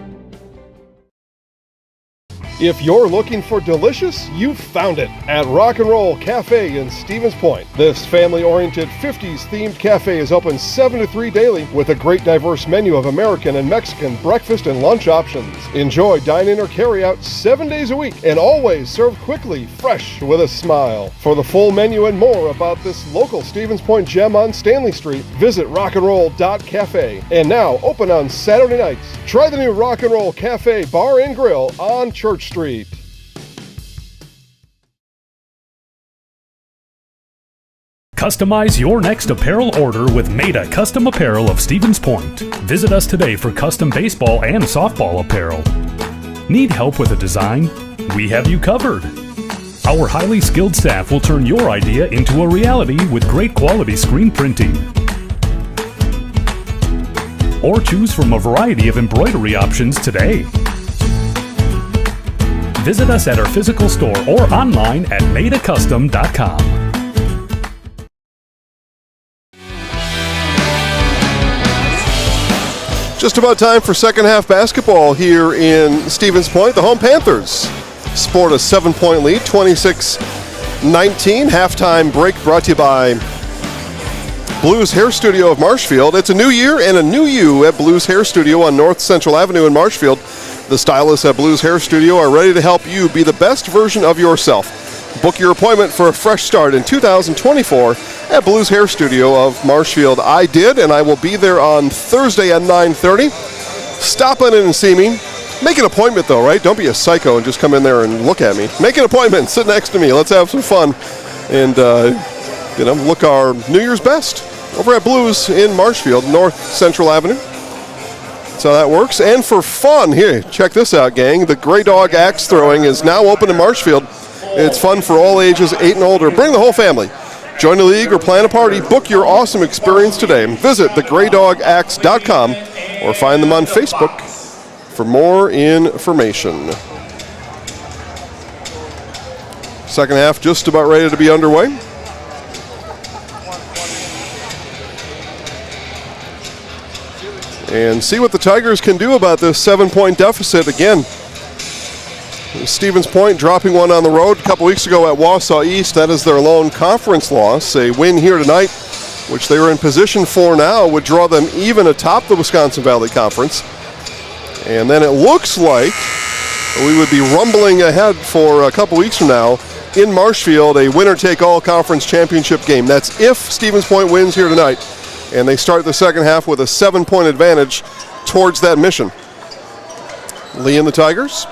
If you're looking for delicious, you've found it at Rock and Roll Cafe in Stevens Point. This family-oriented 50s-themed cafe is open 7 to 3 daily with a great diverse menu of American and Mexican breakfast and lunch options. Enjoy dine-in or carry-out 7 days a week and always served quickly, fresh, with a smile. For the full menu and more about this local Stevens Point gem on Stanley Street, visit rockandroll.cafe. And now open on Saturday nights. Try the new Rock and Roll Cafe Bar and Grill on Church Street. Customize your next apparel order with Maida Custom Apparel of Stevens Point. Visit us today for custom baseball and softball apparel. Need help with a design? We have you covered. Our highly skilled staff will turn your idea into a reality with great quality screen printing. Or choose from a variety of embroidery options today. Visit us at our physical store or online at maidacustom.com. Just about time for second half basketball here in Stevens Point. The home Panthers sport a 7-point lead, 26-19. Halftime break brought to you by Blues Hair Studio of Marshfield. It's a new year and a new you at Blues Hair Studio on North Central Avenue in Marshfield. The stylists at Blues Hair Studio are ready to help you be the best version of yourself. Book your appointment for a fresh start in 2024 at Blues Hair Studio of Marshfield. I did, and I will be there on Thursday at 9:30. Stop in and see me. Make an appointment, though, right? Don't be a psycho and just come in there and look at me. Make an appointment. Sit next to me. Let's have some fun and look our New Year's best over at Blues in Marshfield, North Central Avenue. That's how that works. And for fun, here, check this out, gang. The Grey Dog Axe Throwing is now open in Marshfield. It's fun for all ages, 8 and older. Bring the whole family. Join the league or plan a party. Book your awesome experience today. Visit thegraydogacts.com or find them on Facebook for more information. Second half just about ready to be underway. And see what the Tigers can do about this 7-point deficit again. Stevens Point dropping one on the road a couple weeks ago at Wausau East. That is their lone conference loss. A win here tonight, which they are in position for now, would draw them even atop the Wisconsin Valley Conference. And then it looks like we would be rumbling ahead for a couple weeks from now in Marshfield, a winner-take-all conference championship game. That's if Stevens Point wins here tonight, and they start the second half with a 7-point advantage towards that mission. Lee and the Tigers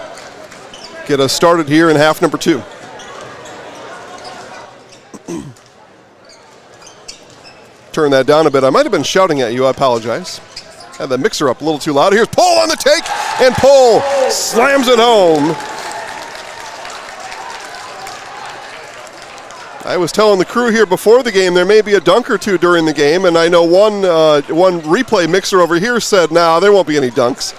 get us started here in half number 2. Turn that down a bit. I might have been shouting at you. I apologize. Had the mixer up a little too loud. Here's Pohl on the take, and Pohl slams it home. I was telling the crew here before the game there may be a dunk or two during the game, and I know one replay mixer over here said, "No, there won't be any dunks."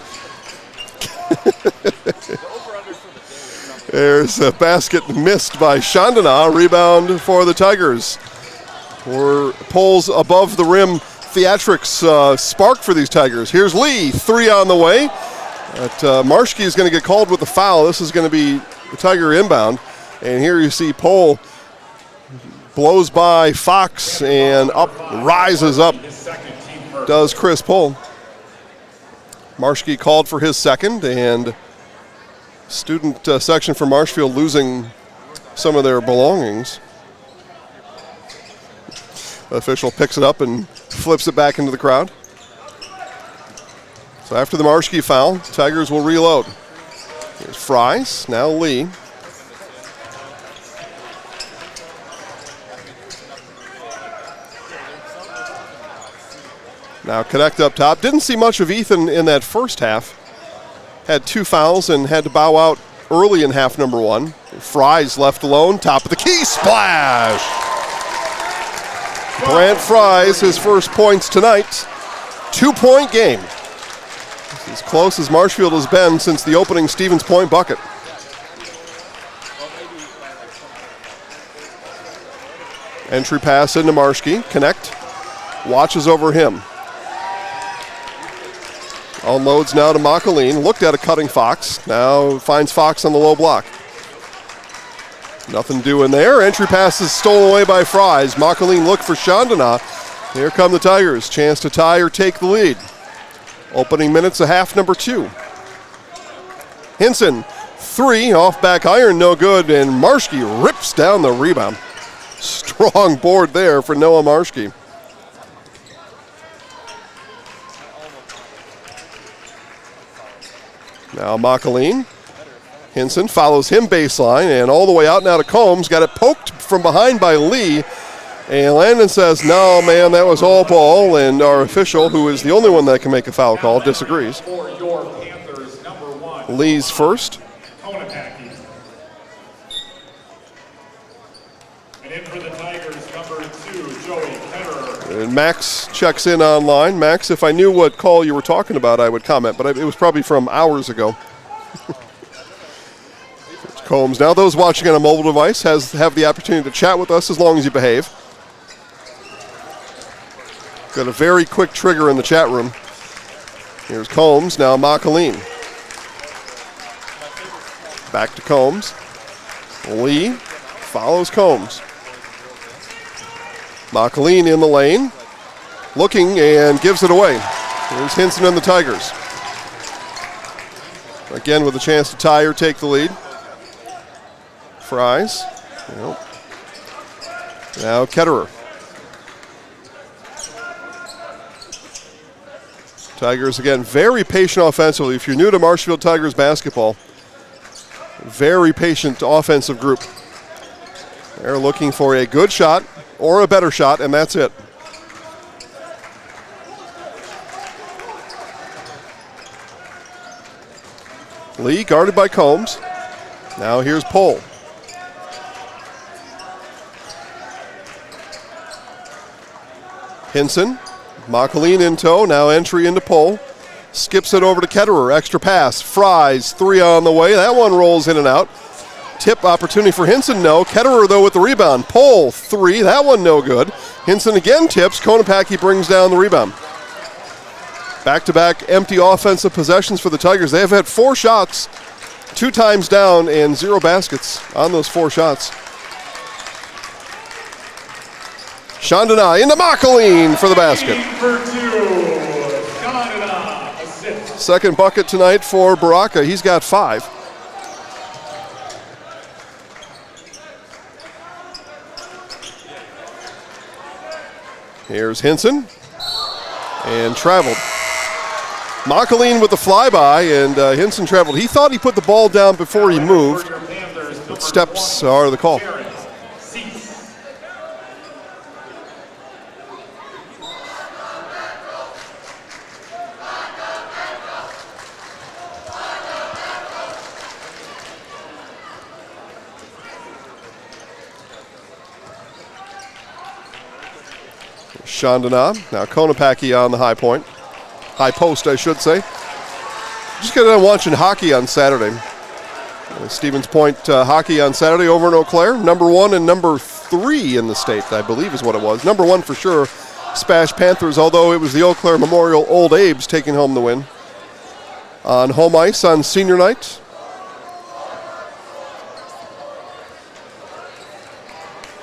There's a basket missed by Chandana. Rebound for the Tigers. Or Pohl's above the rim theatrics spark for these Tigers. Here's Lee, 3 on the way. But Marshke is going to get called with the foul. This is going to be the Tiger inbound. And here you see Pohl blows by Fox and rises up. Does Chris Pohl. Marshke called for his second, and student section for Marshfield losing some of their belongings. The official picks it up and flips it back into the crowd. So after the Marshke foul, Tigers will reload. Here's Fries, now Lee. Now Connect up top. Didn't see much of Ethan in that first half. Had 2 fouls and had to bow out early in half number 1. Fries left alone, top of the key, splash! Brant Fries, his first points tonight. 2-point game. As close as Marshfield has been since the opening Stevens Point bucket. Entry pass into Marshke. Connect. Watches over him. Unloads now to Makaline. Looked at a cutting Fox. Now finds Fox on the low block. Nothing doing there. Entry pass is stolen away by Fries. Makaline look for Chandana. Here come the Tigers. Chance to tie or take the lead. Opening minutes of half number 2. Hinson, 3, off back iron, no good, and Marshke rips down the rebound. Strong board there for Noah Marshke. Now Makaline. Hinson follows him baseline and all the way out now to Combs. Got it poked from behind by Lee. And Landon says, no, man, that was all ball. And our official, who is the only one that can make a foul call, disagrees. Lee's first. And Max checks in online. Max, if I knew what call you were talking about, I would comment, but it was probably from hours ago. Combs. Now those watching on a mobile device have the opportunity to chat with us as long as you behave. Got a very quick trigger in the chat room. Here's Combs, now Makaline. Back to Combs. Lee follows Combs. Makaline in the lane. Looking and gives it away. Here's Hinson and the Tigers. Again with a chance to tie or take the lead. Fries. Nope. Now Ketterer. Tigers again very patient offensively. If you're new to Marshfield Tigers basketball, very patient offensive group. They're looking for a good shot or a better shot, and that's it. Lee guarded by Combs. Now here's Pohl. Hinson, Makaline in tow, now entry into pole. Skips it over to Ketterer, extra pass, Fries, 3 on the way. That one rolls in and out. Tip opportunity for Hinson, no. Ketterer, though, with the rebound. Pole, 3, that one no good. Hinson again tips, Konopacki brings down the rebound. Back-to-back empty offensive possessions for the Tigers. They have had 4 shots, 2 times down, and 0 baskets on those 4 shots. Chandana into Makaline for the basket. Second bucket tonight for Baraka. He's got 5. Here's Hinson. And traveled. Makaline with the flyby, and Hinson traveled. He thought he put the ball down before he moved. But steps are the call. Chandana, now Konopacki on the high point. High post, I should say. Just got done watching hockey on Saturday. Stevens Point hockey on Saturday over in Eau Claire. Number 1 and number 3 in the state, I believe is what it was. Number 1 for sure, SPASH Panthers, although it was the Eau Claire Memorial Old Abe's taking home the win. On home ice on senior night.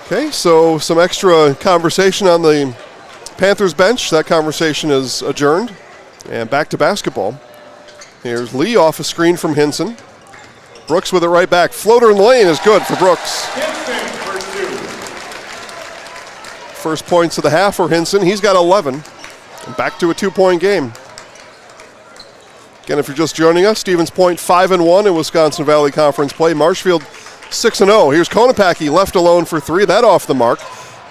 Okay, so some extra conversation on the Panthers bench. That conversation is adjourned. And back to basketball. Here's Lee off a screen from Hinson. Brooks with it right back. Floater in the lane is good for Brooks. First points of the half for Hinson. He's got 11. And back to a 2-point game. Again, if you're just joining us, Stevens Point 5-1 in Wisconsin Valley Conference play. Marshfield 6-0. Here's Konopacki left alone for 3. That off the mark.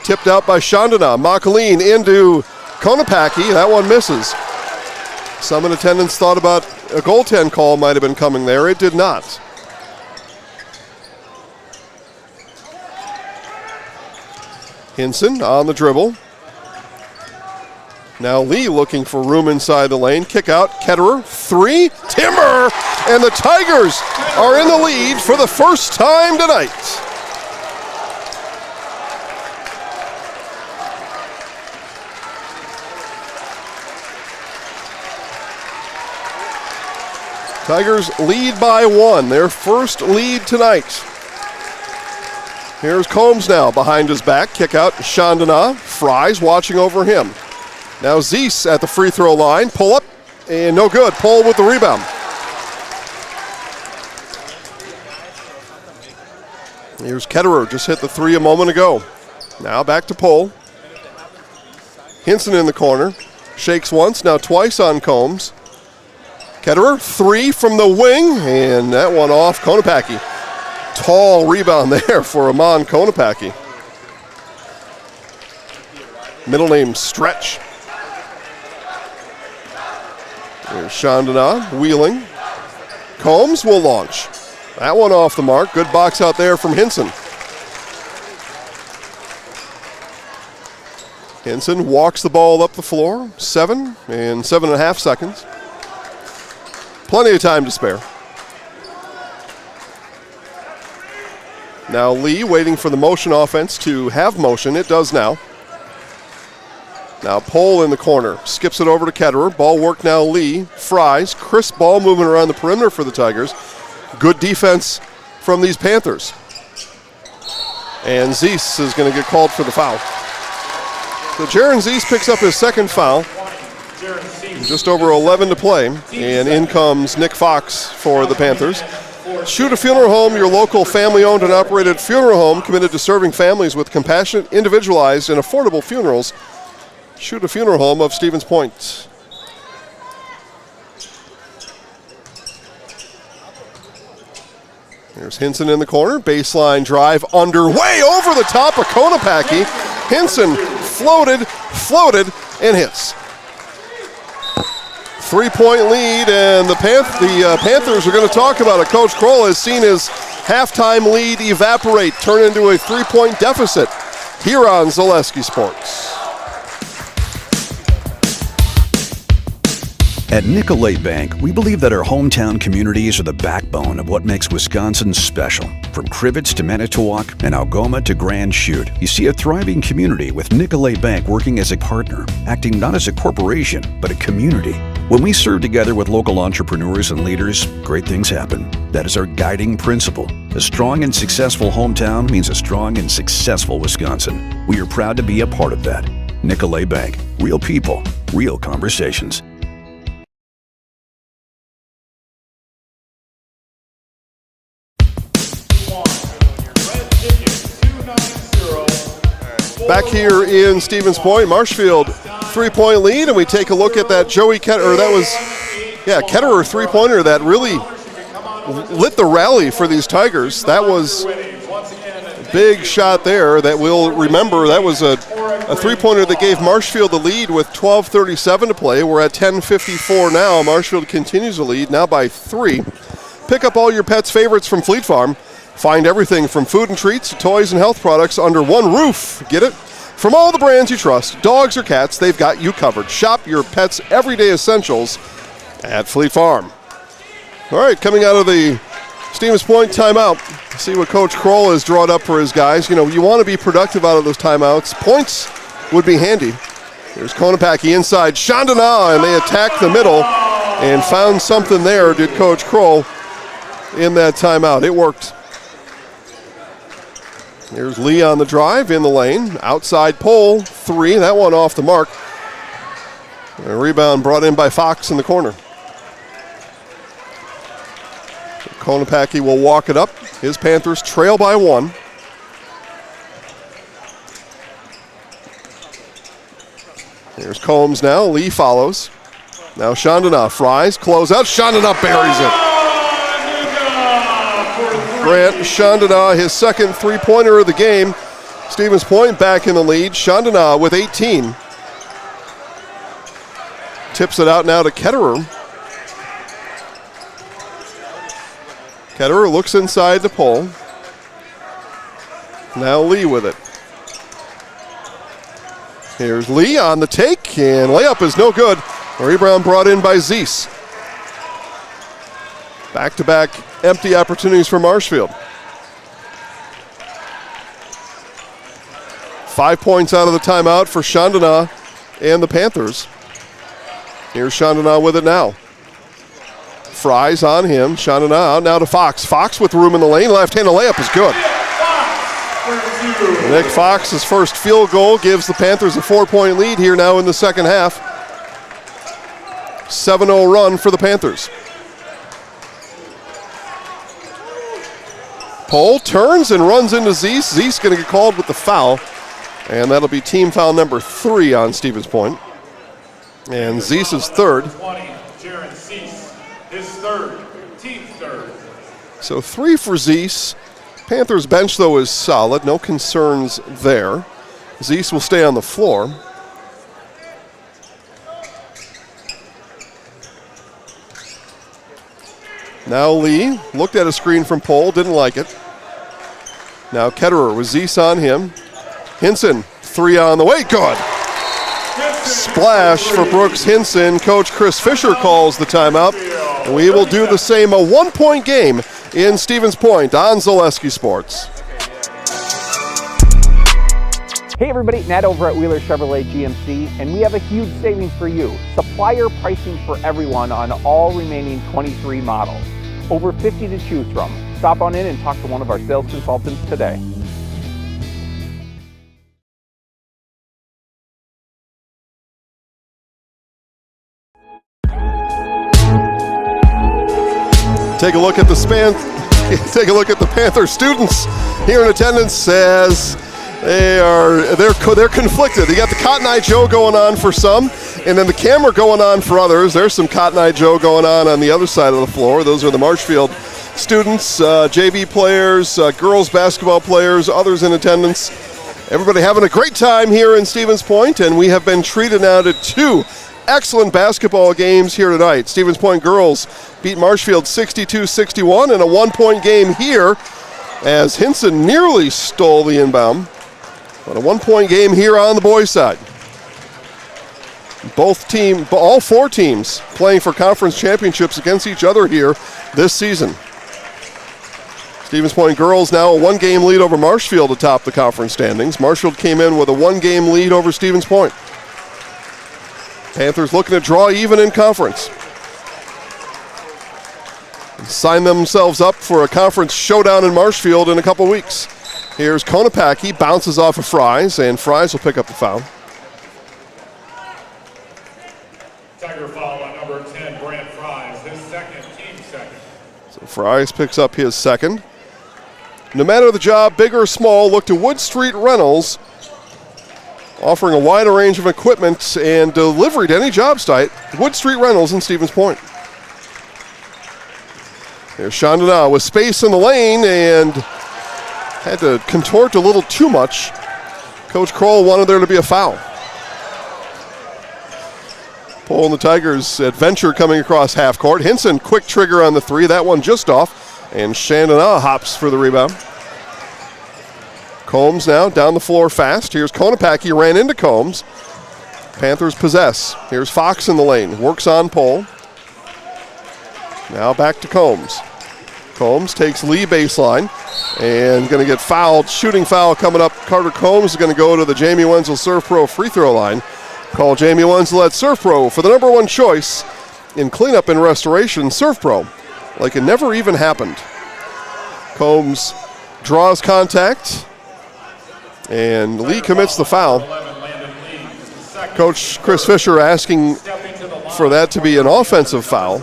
Tipped out by Chandana. Makaline into Konopacki. That one misses. Some in attendance thought about a goaltend call might have been coming there. It did not. Hinson on the dribble. Now Lee looking for room inside the lane. Kick out. Ketterer. 3. Timmer! And the Tigers are in the lead for the first time tonight. Tigers lead by 1, their first lead tonight. Here's Combs now behind his back. Kick out Chandana. Fries watching over him. Now Zeese at the free throw line. Pull up and no good. Pole with the rebound. Here's Ketterer. Just hit the 3 a moment ago. Now back to Pole. Hinson in the corner. Shakes once, now twice on Combs. Ketterer, 3 from the wing, and that one off Konopacki. Tall rebound there for Amon Konopacki. Middle name Stretch. Here's Chandana wheeling. Combs will launch. That one off the mark. Good box out there from Hinson. Hinson walks the ball up the floor. 7 and 7.5 seconds. Plenty of time to spare. Now Lee waiting for the motion offense to have motion. It does now. Now Pole in the corner. Skips it over to Ketterer. Ball work now Lee. Fries. Crisp ball moving around the perimeter for the Tigers. Good defense from these Panthers. And Zeese is going to get called for the foul. So Jaron Zeese picks up his second foul. Just over 11 to play, and in comes Nick Fox for the Panthers. Shoot a Funeral Home, your local family-owned and operated funeral home committed to serving families with compassionate, individualized, and affordable funerals. Shoot a Funeral Home of Stevens Point. Here's Hinson in the corner. Baseline drive underway over the top of Konopacki. Hinson floated, and hits. 3-point lead, and the Panthers are going to talk about it. Coach Kroll has seen his halftime lead evaporate, turn into a 3-point deficit here on Zaleski Sports. At Nicolay Bank, we believe that our hometown communities are the backbone of what makes Wisconsin special. From Crivets to Manitowoc and Algoma to Grand Chute, you see a thriving community with Nicolay Bank working as a partner, acting not as a corporation, but a community. When we serve together with local entrepreneurs and leaders, great things happen. That is our guiding principle. A strong and successful hometown means a strong and successful Wisconsin. We are proud to be a part of that. Nicolay Bank. Real people, real conversations. Back here in Stevens Point, Marshfield 3-point lead, and we take a look at that Joey Ketterer. That was, Ketterer 3-pointer that really lit the rally for these Tigers. That was a big shot there that we'll remember. That was a 3-pointer that gave Marshfield the lead with 12:37 to play. We're at 10:54 now. Marshfield continues to lead now by 3. Pick up all your pets' favorites from Fleet Farm. Find everything from food and treats to toys and health products under one roof. Get it? From all the brands you trust, dogs or cats, they've got you covered. Shop your pets' everyday essentials at Fleet Farm. All right, coming out of the Stevens Point timeout, see what Coach Kroll has drawn up for his guys. You know, you want to be productive out of those timeouts. Points would be handy. Here's Konopacki inside Chandana, and they attack the middle and found something there, did Coach Kroll, in that timeout. It worked. Here's Lee on the drive in the lane. Outside pole, 3. That one off the mark. A rebound brought in by Fox in the corner. Konopacki will walk it up. His Panthers trail by 1. Here's Combs now. Lee follows. Now Chandana fries, close out. Chandana buries it. Grant Chandana, his second 3-pointer of the game. Stevens Point back in the lead. Chandana with 18. Tips it out now to Ketterer. Ketterer looks inside the pole. Now Lee with it. Here's Lee on the take, and layup is no good. Rebound brought in by Zeese. Back-to-back empty opportunities for Marshfield. 5 points out of the timeout for Chandana and the Panthers. Here's Chandana with it now. Fries on him. Chandana out now to Fox. Fox with room in the lane. Left-handed layup is good. Nick Fox's first field goal gives the Panthers a 4-point lead here now in the second half. 7-0 run for the Panthers. Pole turns and runs into Zeese. Zeese going to get called with the foul, and that'll be team foul number 3 on Stevens Point. And Zeese's third. His third, team third. So 3 for Zeese. Panthers bench, though, is solid. No concerns there. Zeese will stay on the floor. Now Lee looked at a screen from Pole, didn't like it. Now Ketterer with Zeese on him. Hinson, 3 on the way, good. Splash for Brooks Hinson. Coach Chris Fisher calls the timeout. And we will do the same, a 1-point game in Stevens Point on Zaleski Sports. Hey everybody, Nat over at Wheeler Chevrolet GMC, and we have a huge savings for you. Supplier pricing for everyone on all remaining 23 models. Over 50 to choose from. Stop on in and talk to one of our sales consultants today. Take a look at the Panther students here in attendance as they're conflicted. You got the Cotton Eye Joe going on for some, and then the camera going on for others. There's some Cotton Eye Joe going on the other side of the floor. Those are the Marshfield students, JV players, girls basketball players, others in attendance. Everybody having a great time here in Stevens Point, and we have been treated now to 2 excellent basketball games here tonight. Stevens Point girls beat Marshfield 62-61 in a 1-point game here as Hinson nearly stole the inbound. But a 1-point game here on the boys' side. All four teams playing for conference championships against each other here this season. Stevens Point girls now a 1-game lead over Marshfield atop the conference standings. Marshfield came in with a 1-game lead over Stevens Point. Panthers looking to draw even in conference. Sign themselves up for a conference showdown in Marshfield in a couple weeks. Here's Konopacki, bounces off of Fries, and Fries will pick up the foul. Tiger foul on number 10, Brant Fries, his second, team second. So Fries picks up his second. No matter the job, big or small, look to Wood Street Rentals, offering a wider range of equipment and delivery to any job site. Wood Street Rentals in Stevens Point. There's Chandana with space in the lane and had to contort a little too much. Coach Kroll wanted there to be a foul. Pole and the Tigers adventure coming across half court. Hinson, quick trigger on the three. That one just off. And Chandana hops for the rebound. Combs now down the floor fast. Here's Konopacki, ran into Combs. Panthers possess. Here's Fox in the lane. Works on Pole. Now back to Combs. Combs takes Lee baseline and going to get fouled. Shooting foul coming up. Carter Combs is going to go to the Jamie Wenzel Surf Pro free throw line. Call Jamie Wenzel at Surf Pro for the number one choice in cleanup and restoration, Surf Pro. Like it never even happened. Combs draws contact and Lee commits the foul. Coach Chris Fisher asking for that to be an offensive foul.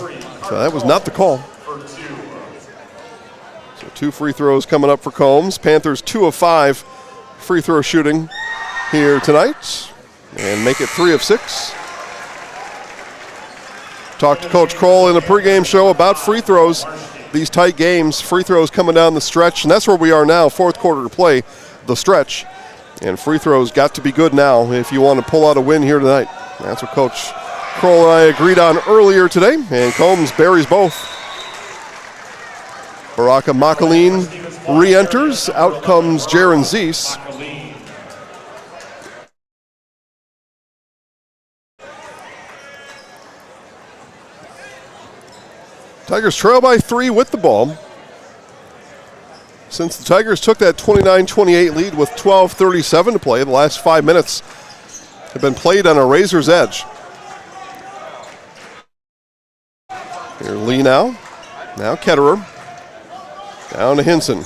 So that was not the call. So 2 free throws coming up for Combs. Panthers 2 of 5 free throw shooting here tonight and make it 3 of 6. Talked to Coach Kroll in a pregame show about free throws. These tight games, free throws coming down the stretch, and that's where we are now, fourth quarter to play, the stretch. And free throws got to be good now if you want to pull out a win here tonight. That's what Coach Kroll and I agreed on earlier today, and Combs buries both. Baraka Makaline re-enters. Out comes Jaron Zeese. Tigers trail by 3 with the ball. Since the Tigers took that 29-28 lead with 12:37 to play, the last 5 minutes have been played on a razor's edge. Here Lee now. Now Ketterer. Down to Hinson.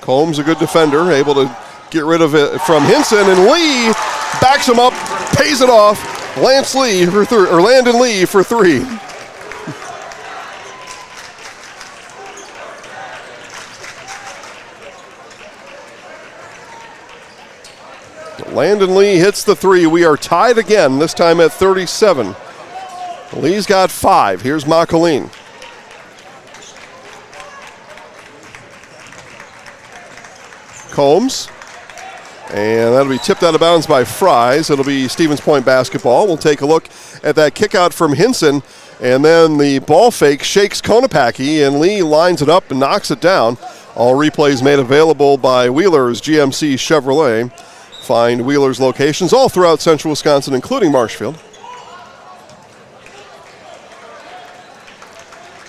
Combs, a good defender, able to get rid of it from Hinson, and Lee backs him up, pays it off. Landon Lee for 3. Landon Lee hits the 3. We are tied again, this time at 37. Lee's got 5. Here's Makaline. Combs. And that'll be tipped out of bounds by Fries. It'll be Stevens Point basketball. We'll take a look at that kick out from Hinson. And then the ball fake shakes Konopacki, and Lee lines it up and knocks it down. All replays made available by Wheeler's GMC Chevrolet. Find Wheeler's locations all throughout central Wisconsin, including Marshfield.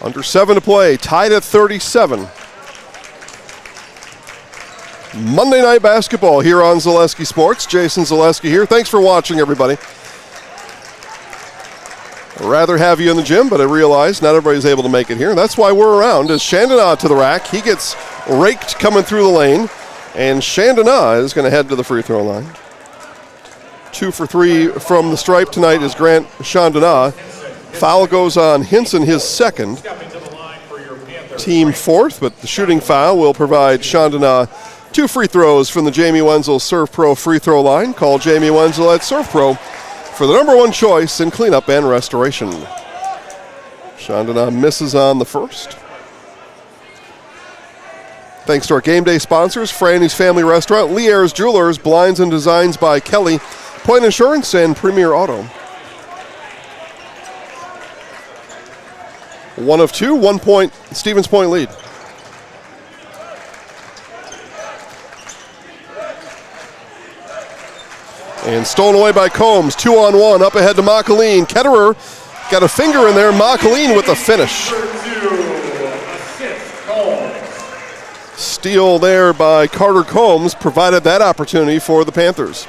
Under 7 to play, tied at 37. Monday night basketball here on Zaleski Sports. Jason Zaleski here. Thanks for watching, everybody. I'd rather have you in the gym, but I realize not everybody's able to make it here. That's why we're around. As Chandana to the rack, he gets raked coming through the lane. And Chandana is going to head to the free throw line. 2 for 3 from the stripe tonight is Grant Chandana. Foul goes on Hinson, his second. Team 4th, but the shooting foul will provide Chandana 2 free throws from the Jamie Wenzel Surf Pro free throw line. Call Jamie Wenzel at Surf Pro for the number one choice in cleanup and restoration. Chandana misses on the first. Thanks to our game day sponsors, Franny's Family Restaurant, Lear's Jewelers, Blinds and Designs by Kelly, Point Insurance, and Premier Auto. 1 of 2, 1 point, Stevens Point lead. And stolen away by Combs. 2-on-1 up ahead to Makaleen. Ketterer got a finger in there. Makaleen with the finish. Steal there by Carter Combs provided that opportunity for the Panthers.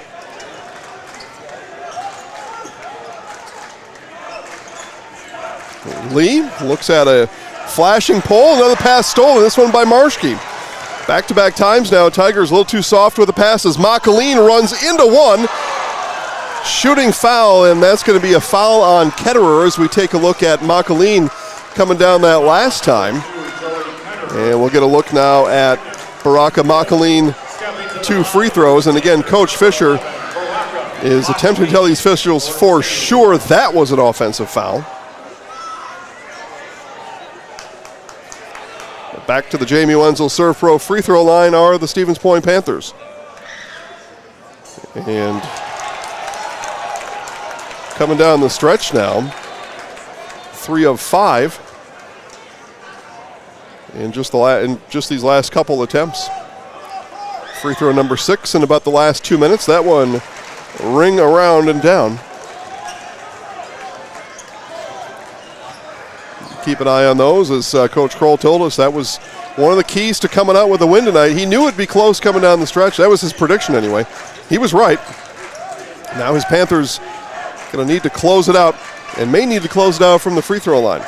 Lee looks at a flashing pole. Another pass stolen. This one by Marshke. Back-to-back times now. Tigers a little too soft with the passes. Makaleen runs into one. Shooting foul, and that's going to be a foul on Ketterer as we take a look at Makaleen coming down that last time. And we'll get a look now at Baraka Makaleen, 2 free throws. And again, Coach Fisher is attempting to tell these officials for sure that was an offensive foul. Back to the Jamie Wenzel Serve Pro free throw line are the Stevens Point Panthers. And coming down the stretch now, 3 of 5 in just these last couple attempts. Free throw number 6 in about the last 2 minutes. That one ring around and down. Keep an eye on those, as Coach Kroll told us. That was one of the keys to coming out with a win tonight. He knew it'd be close coming down the stretch. That was his prediction anyway. He was right. Now his Panthers going to need to close it out, and may need to close it out from the free throw line.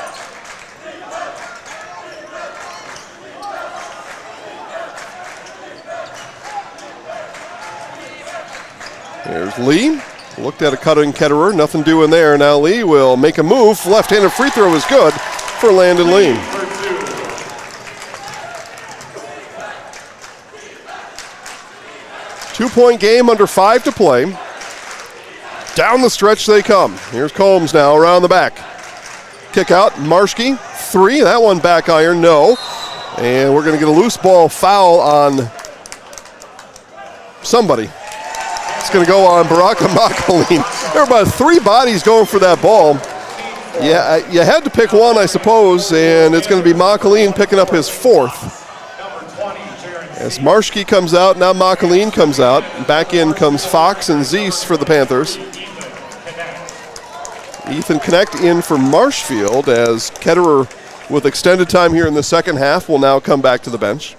There's Lee. Looked at a cutting Ketterer. Nothing doing there. Now Lee will make a move. Left-handed free throw is good for Landon Lee. Two-point game, under 5 to play. Down the stretch they come. Here's Combs now around the back. Kick out, Marshke, 3. That one back iron, no. And we're going to get a loose ball foul on somebody. It's going to go on Baraka Makaleen. There are about 3 bodies going for that ball. Yeah, you had to pick one, I suppose, and it's going to be Makaleen picking up his 4th. As Marshke comes out, now Makaleen comes out. Back in comes Fox and Zeese for the Panthers. Ethan Knecht in for Marshfield, as Ketterer, with extended time here in the second half, will now come back to the bench.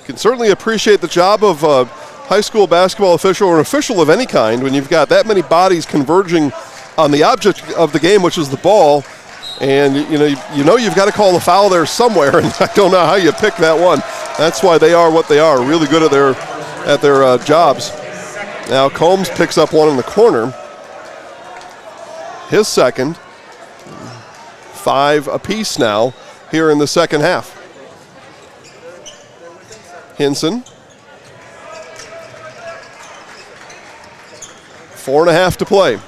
Can certainly appreciate the job of a high school basketball official or an official of any kind when you've got that many bodies converging on the object of the game, which is the ball, and you know you've got to call a foul there somewhere, and I don't know how you pick that one. That's why they are what they are, really good at their jobs. Now Combs picks up one in the corner, his second. 5 apiece now here in the second half. Hinson. 4.5 to play.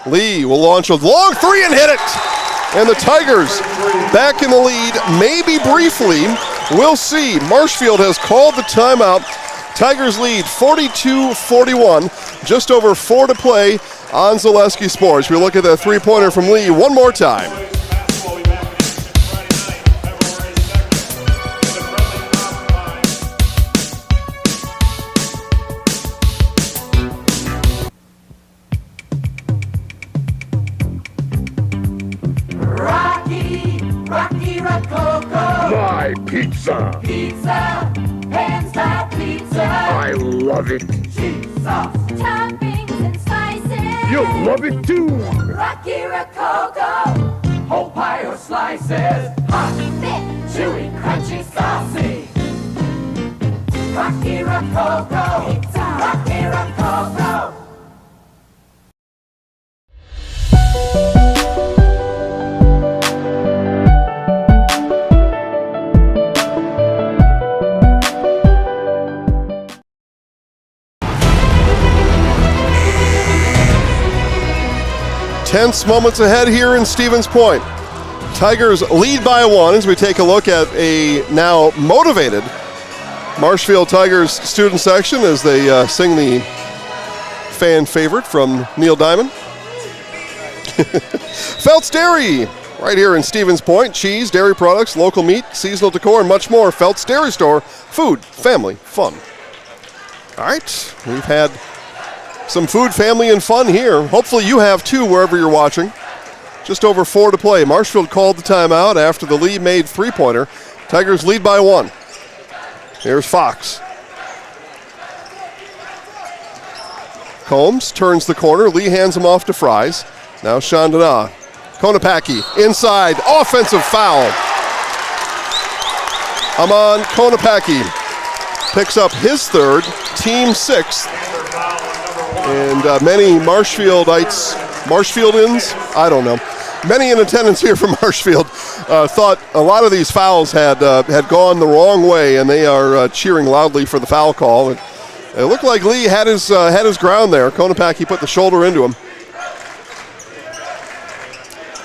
Lee will launch a long 3 and hit it. And the Tigers back in the lead, maybe briefly. We'll see. Marshfield has called the timeout. Tigers lead 42-41. Just over 4 to play on Zaleski Sports. We look at that 3-pointer from Lee one more time. My pizza! Pizza! Hands down pizza! I love it! Cheese sauce! Toppings and slices! You'll love it too! Rocky Rococo! Whole pie or slices! Hot, thick, chewy, crunchy, saucy! Rocky Rococo! Pizza! Rocky Rococo! 10 moments ahead here in Stevens Point. Tigers lead by 1 as we take a look at a now motivated Marshfield Tigers student section as they sing the fan favorite from Neil Diamond. Phelps Dairy, Right here in Stevens Point, cheese, dairy products, local meat, seasonal decor, and much more. Felt's Dairy Store, food, family, fun. All right, we've had some food, family, and fun here. Hopefully you have too, wherever you're watching. Just over 4 to play. Marshfield called the timeout after the Lee made three-pointer. Tigers lead by 1. Here's Fox. Combs turns the corner. Lee hands him off to Fries. Now Chandana. Konopacki inside. Offensive foul. Aman Konopacki picks up his third, team 6th. And many Marshfieldites, Marshfieldins, I don't know. Many in attendance here from Marshfield thought a lot of these fouls had gone the wrong way, and they are cheering loudly for the foul call. And it looked like Lee had his ground there. Konopacki put the shoulder into him.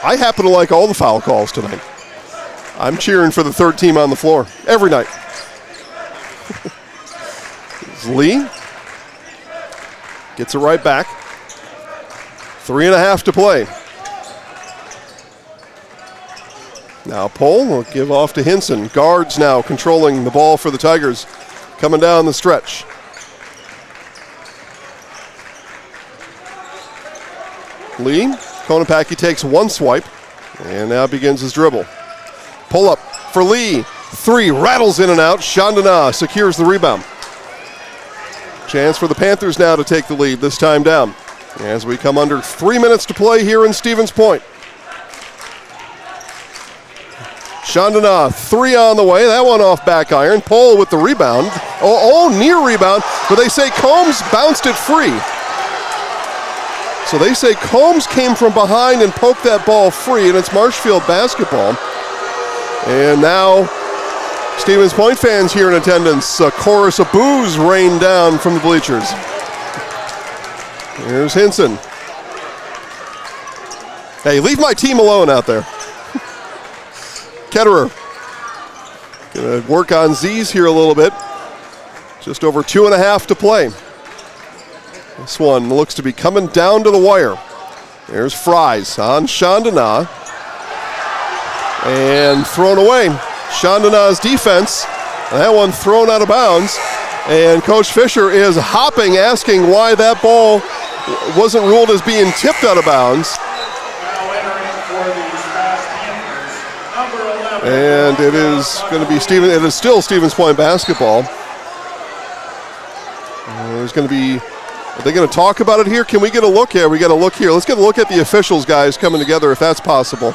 I happen to like all the foul calls tonight. I'm cheering for the third team on the floor every night. Lee gets it right back. 3.5 to play. Now Pohl will give off to Hinson. Guards now controlling the ball for the Tigers. Coming down the stretch. Lee, Konopacki takes one swipe and now begins his dribble. Pull up for Lee. 3 rattles in and out. Chandana secures the rebound. Chance for the Panthers now to take the lead, this time down. As we come under 3 minutes to play here in Stevens Point. Chandana, 3 on the way. That one off back iron. Pohl with the rebound. Near rebound, but they say Combs bounced it free. So they say Combs came from behind and poked that ball free, and it's Marshfield basketball. And now Stevens Point fans here in attendance. A chorus of boos rain down from the bleachers. Here's Hinson. Hey, leave my team alone out there. Ketterer gonna work on Z's here a little bit. Just over 2.5 to play. This one looks to be coming down to the wire. There's Fries on Chandana. And thrown away. Chandana's defense. That one thrown out of bounds. And Coach Fisher is hopping, asking why that ball wasn't ruled as being tipped out of bounds. And it is going to be it is still Stevens Point basketball. There's going to be, are they going to talk about it here? Can we get a look? Yeah, we got a look here. Let's get a look at the officials, guys, coming together if that's possible.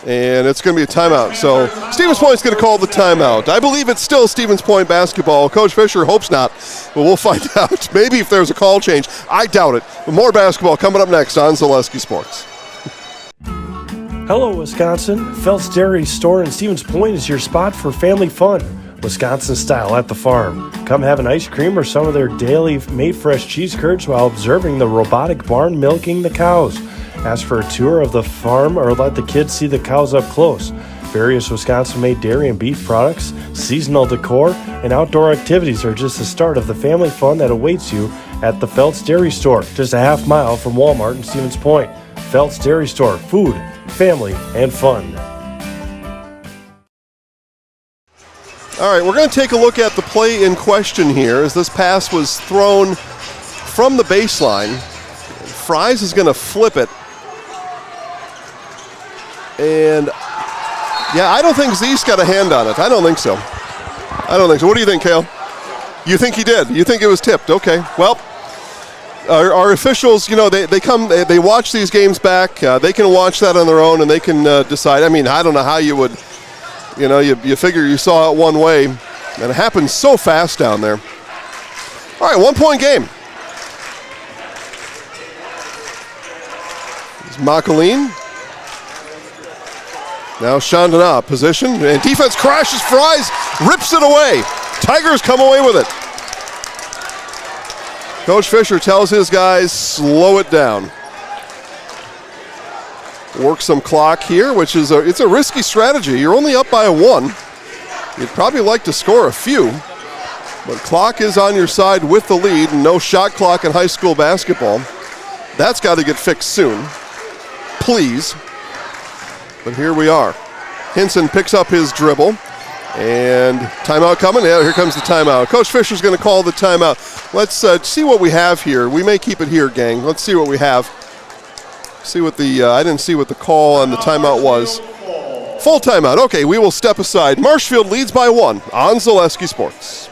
And it's going to be a timeout. So Stevens Point's going to call the timeout. I believe it's still Stevens Point basketball. Coach Fisher hopes not, but we'll find out. Maybe if there's a call change. I doubt it. But more basketball coming up next on Zaleski Sports. Hello, Wisconsin. Felt's Dairy Store in Stevens Point is your spot for family fun. Wisconsin style at the farm. Come have an ice cream or some of their daily made fresh cheese curds while observing the robotic barn milking the cows. Ask for a tour of the farm or let the kids see the cows up close. Various Wisconsin-made dairy and beef products, seasonal decor, and outdoor activities are just the start of the family fun that awaits you at the Felt's Dairy Store, just a half mile from Walmart in Stevens Point. Felt's Dairy Store, food, family, and fun. All right, we're going to take a look at the play in question here as this pass was thrown from the baseline. Fries is going to flip it. And, yeah, I don't think Zeke's got a hand on it. I don't think so. What do you think, Cale? You think he did? You think it was tipped? Okay. Well, our officials, you know, they watch these games back. They can watch that on their own, and they can decide. I mean, I don't know how you would, you know, you figure you saw it one way, and it happened so fast down there. All right, 1-point game. It's Makaline. Now Chandana, position, and defense crashes. Fries rips it away. Tigers come away with it. Coach Fisher tells his guys, slow it down. Work some clock here, which is it's a risky strategy. You're only up by 1. You'd probably like to score a few, but clock is on your side with the lead, and no shot clock in high school basketball. That's got to get fixed soon, please. But here we are. Hinson picks up his dribble, and timeout coming. Yeah, here comes the timeout. Coach Fisher's going to call the timeout. Let's see what we have here. We may keep it here, gang. Let's see what we have. See what the I didn't see what the call on the timeout was. Full timeout. Okay, we will step aside. Marshfield leads by 1 on Zaleski Sports.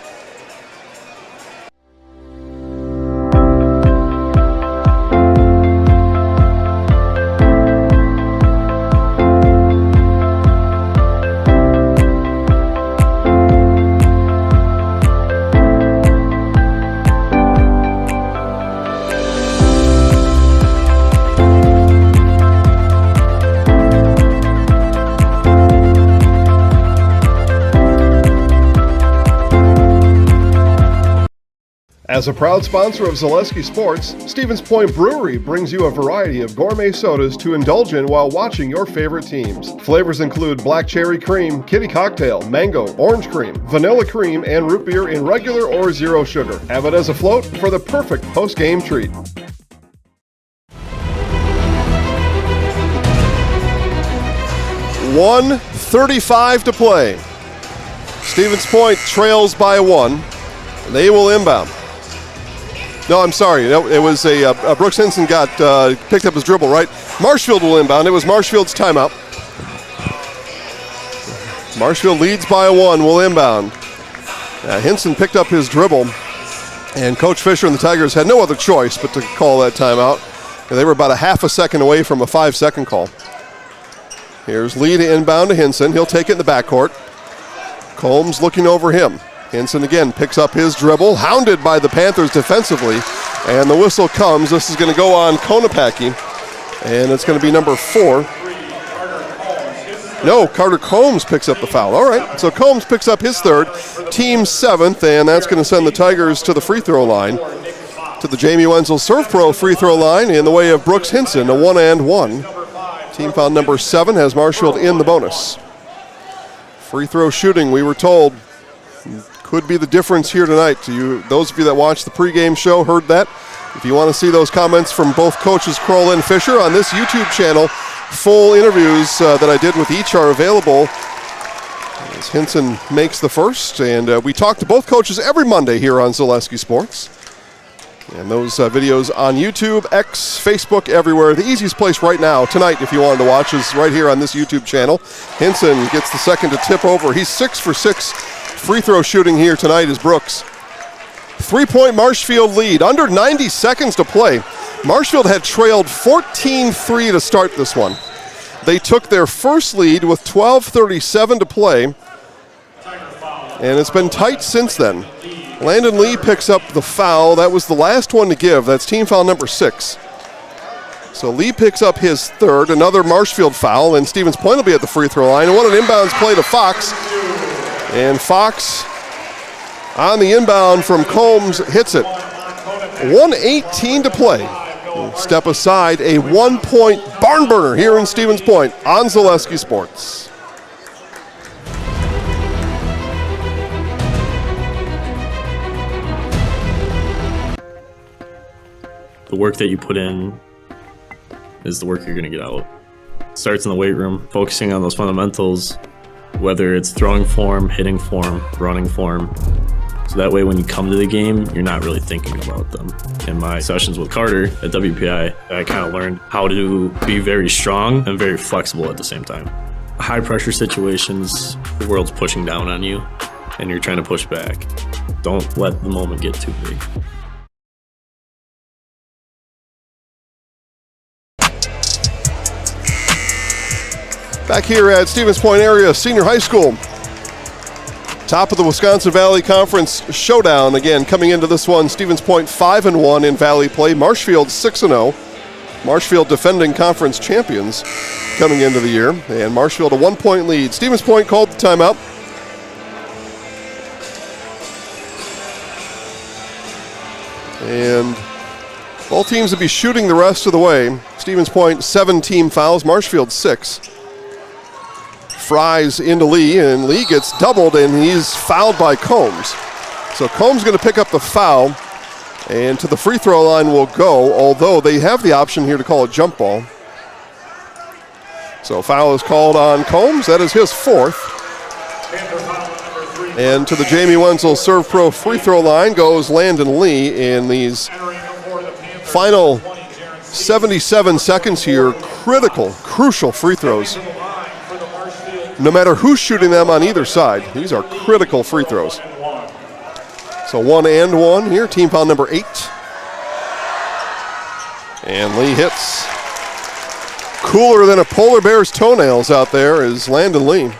As a proud sponsor of Zaleski Sports, Stevens Point Brewery brings you a variety of gourmet sodas to indulge in while watching your favorite teams. Flavors include black cherry cream, kitty cocktail, mango, orange cream, vanilla cream, and root beer in regular or zero sugar. Have it as a float for the perfect post-game treat. .135 to play. Stevens Point trails by 1. They will inbound. No, I'm sorry. It was Brooks Hinson got picked up his dribble, right? Marshfield will inbound. It was Marshfield's timeout. Marshfield leads by 1, will inbound. Hinson picked up his dribble, and Coach Fisher and the Tigers had no other choice but to call that timeout. They were about a half a second away from a 5-second call. Here's Lee to inbound to Hinson. He'll take it in the backcourt. Combs looking over him. Hinson again picks up his dribble, hounded by the Panthers defensively, and the whistle comes. This is going to go on Konopacki, and it's going to be number 4. No, Carter Combs picks up the foul. All right, so Combs picks up his 3rd, team's 7th, and that's going to send the Tigers to the free throw line, to the Jamie Wenzel Surf Pro free throw line in the way of Brooks Hinson, a 1-and-1. Team foul number 7 has Marshfield in the bonus. Free throw shooting, we were told, could be the difference here tonight. Those of you that watched the pregame show heard that. If you want to see those comments from both coaches Kroll and Fisher on this YouTube channel, full interviews that I did with each are available as Hinson makes the first. And we talk to both coaches every Monday here on Zaleski Sports. And those videos on YouTube, X, Facebook, everywhere. The easiest place right now, tonight, if you wanted to watch, is right here on this YouTube channel. Hinson gets the second to tip over. He's 6 for 6 free throw shooting here tonight is Brooks. 3-point Marshfield lead, under 90 seconds to play. Marshfield had trailed 14-3 to start this one. They took their first lead with 12:37 to play, and it's been tight since then. Landon Lee picks up the foul. That was the last one to give. That's team foul number 6. So Lee picks up his 3rd, another Marshfield foul, and Stevens Point will be at the free throw line. And what an inbounds play to Fox. And Fox on the inbound from Combs hits it. 1:18 to play. Step aside, a 1-point barn burner here in Stevens Point on Zaleski Sports. The work that you put in is the work you're going to get out. It starts in the weight room, focusing on those fundamentals, whether it's throwing form, hitting form, running form. So that way when you come to the game, you're not really thinking about them. In my sessions with Carter at WPI, I kind of learned how to be very strong and very flexible at the same time. High pressure situations, the world's pushing down on you and you're trying to push back. Don't let the moment get too big. Back here at Stevens Point Area Senior High School. Top of the Wisconsin Valley Conference showdown. Again, coming into this one, Stevens Point 5-1 in Valley play. Marshfield 6-0. Marshfield defending conference champions coming into the year. And Marshfield a 1-point lead. Stevens Point called the timeout. And both teams will be shooting the rest of the way. Stevens Point 7 team fouls, Marshfield 6. Fries into Lee, and Lee gets doubled, and he's fouled by Combs. So Combs going to pick up the foul, and to the free throw line will go, although they have the option here to call a jump ball. So foul is called on Combs. That is his 4th. And to the Jamie Wenzel Serve Pro free throw line goes Landon Lee in these final 77 seconds here. Critical, crucial free throws. No matter who's shooting them on either side, these are critical free throws. So 1 and 1 here, team foul number 8. And Lee hits. Cooler than a polar bear's toenails out there is Landon Lee.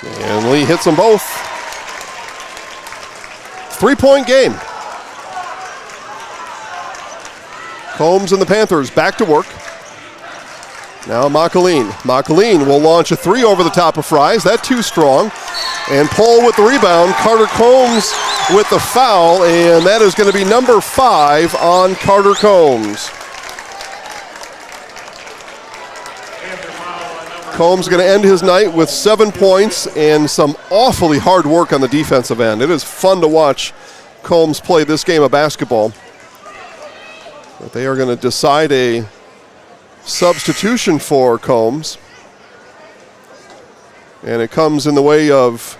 And Lee hits them both. 3-point game. Combs and the Panthers back to work. Now Makaline. Makaline will launch a 3 over the top of Fries. That too strong. And Pohl with the rebound. Carter Combs with the foul, and that is going to be number 5 on Carter Combs. Combs going to end his night with 7 points and some awfully hard work on the defensive end. It is fun to watch Combs play this game of basketball. But they are going to decide a substitution for Combs. And it comes in the way of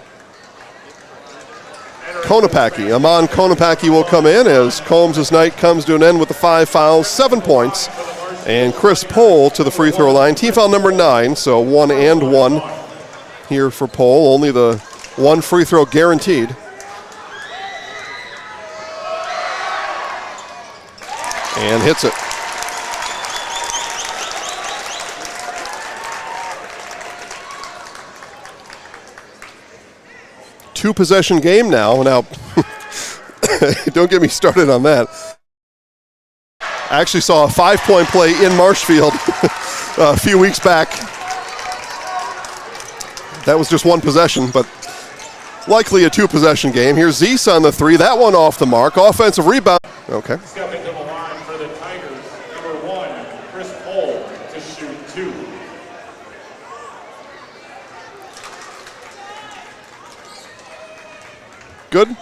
Konopacki. Amon Konopacki will come in as Combs' night comes to an end with the 5 fouls, 7 points. And Chris Pohl to the free throw line. Team foul number 9, so 1 and 1 here for Pohl. Only the 1 free throw guaranteed. And hits it. Two-possession game now. Now, don't get me started on that. I actually saw a 5-point play in Marshfield a few weeks back. That was just 1 possession, but likely a 2-possession game. Here's Zeese on the 3. That one off the mark. Offensive rebound. Okay. Stepping to the line for the Tigers, number 1, Chris Pohl to shoot 2. Good.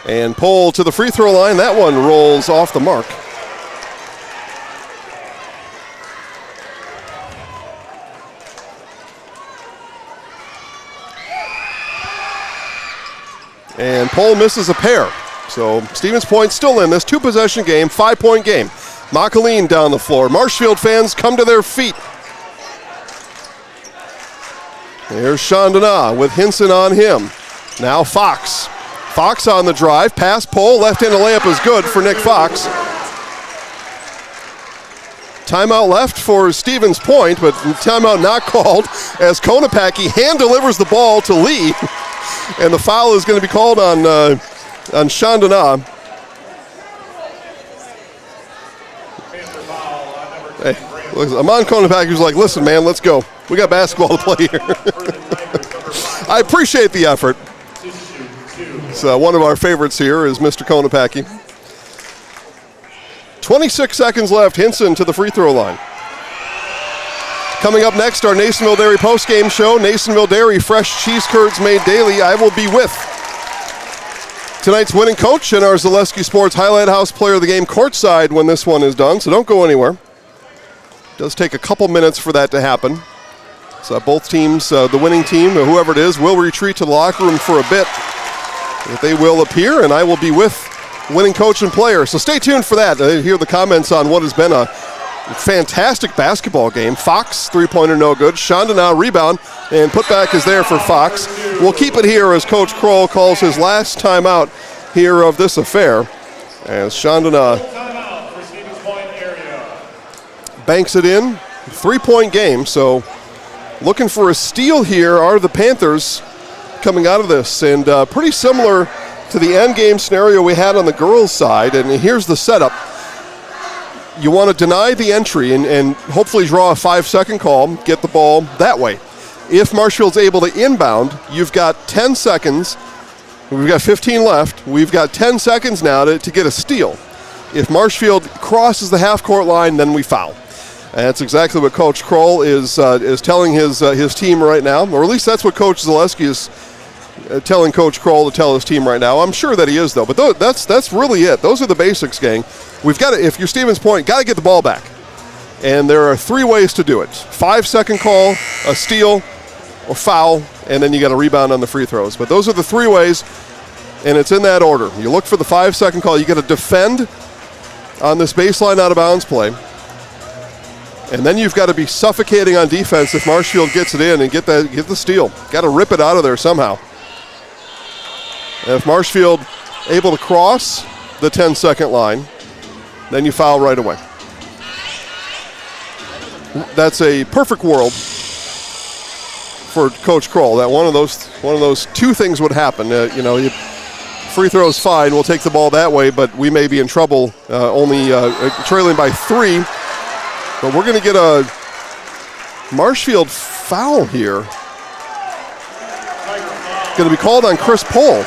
And Pohl to the free throw line. That one rolls off the mark. And Pohl misses a pair. So Stevens Point still in this 2-possession game, 5-point game. Makaline down the floor. Marshfield fans come to their feet. Here's Chandana with Hinson on him. Now Fox. Fox on the drive, pass Pohl, left-handed layup is good for Nick Fox. Timeout left for Stevens Point, but timeout not called as Konopacki hand delivers the ball to Lee, and the foul is going to be called on Chandana. Hey, look, Amon Konopacki was like, listen, man, let's go. We got basketball to play here. I appreciate the effort. So one of our favorites here is Mr. Konopacki. 26 seconds left. Hinson to the free throw line. Coming up next, our Nasonville Dairy postgame show. Nasonville Dairy, fresh cheese curds made daily. I will be with tonight's winning coach and our Zaleski Sports Highlight House player of the game courtside when this one is done, so don't go anywhere. It does take a couple minutes for that to happen. So both teams, the winning team, or whoever it is, will retreat to the locker room for a bit. They will appear, and I will be with winning coach and player. So stay tuned for that. Hear the comments on what has been a fantastic basketball game. Fox, three-pointer no good. Chandana rebound, and putback is there for Fox. We'll keep it here as Coach Kroll calls his last timeout here of this affair. As Chandana banks it in. 3-point game, so looking for a steal here are the Panthers coming out of this, and pretty similar to the end game scenario we had on the girls' side. And here's the setup. You want to deny the entry and hopefully draw a 5-second call, get the ball that way. If Marshfield's able to inbound, you've got 10 seconds. We've got 15 left. We've got 10 seconds now to get a steal. If Marshfield crosses the half-court line, then we foul. And that's exactly what Coach Kroll is telling his team right now, or at least that's what Coach Zaleski is telling Coach Kroll to tell his team right now. I'm sure that he is, though. But that's really it. Those are the basics, gang. We've got to, if you're Stevens Point, got to get the ball back. And there are 3 ways to do it. 5-second call, a steal, or foul, and then you got to rebound on the free throws. But those are the 3 ways, and it's in that order. You look for the 5-second call. You got to defend on this baseline out-of-bounds play. And then you've got to be suffocating on defense if Marshfield gets it in and get the steal. Got to rip it out of there somehow. And if Marshfield able to cross the 10-second line, then you foul right away. That's a perfect world for Coach Kroll. That one of those 2 things would happen. Free throws fine. We'll take the ball that way, but we may be in trouble. Only trailing by 3. But we're going to get a Marshfield foul here. Going to be called on Chris Pohl.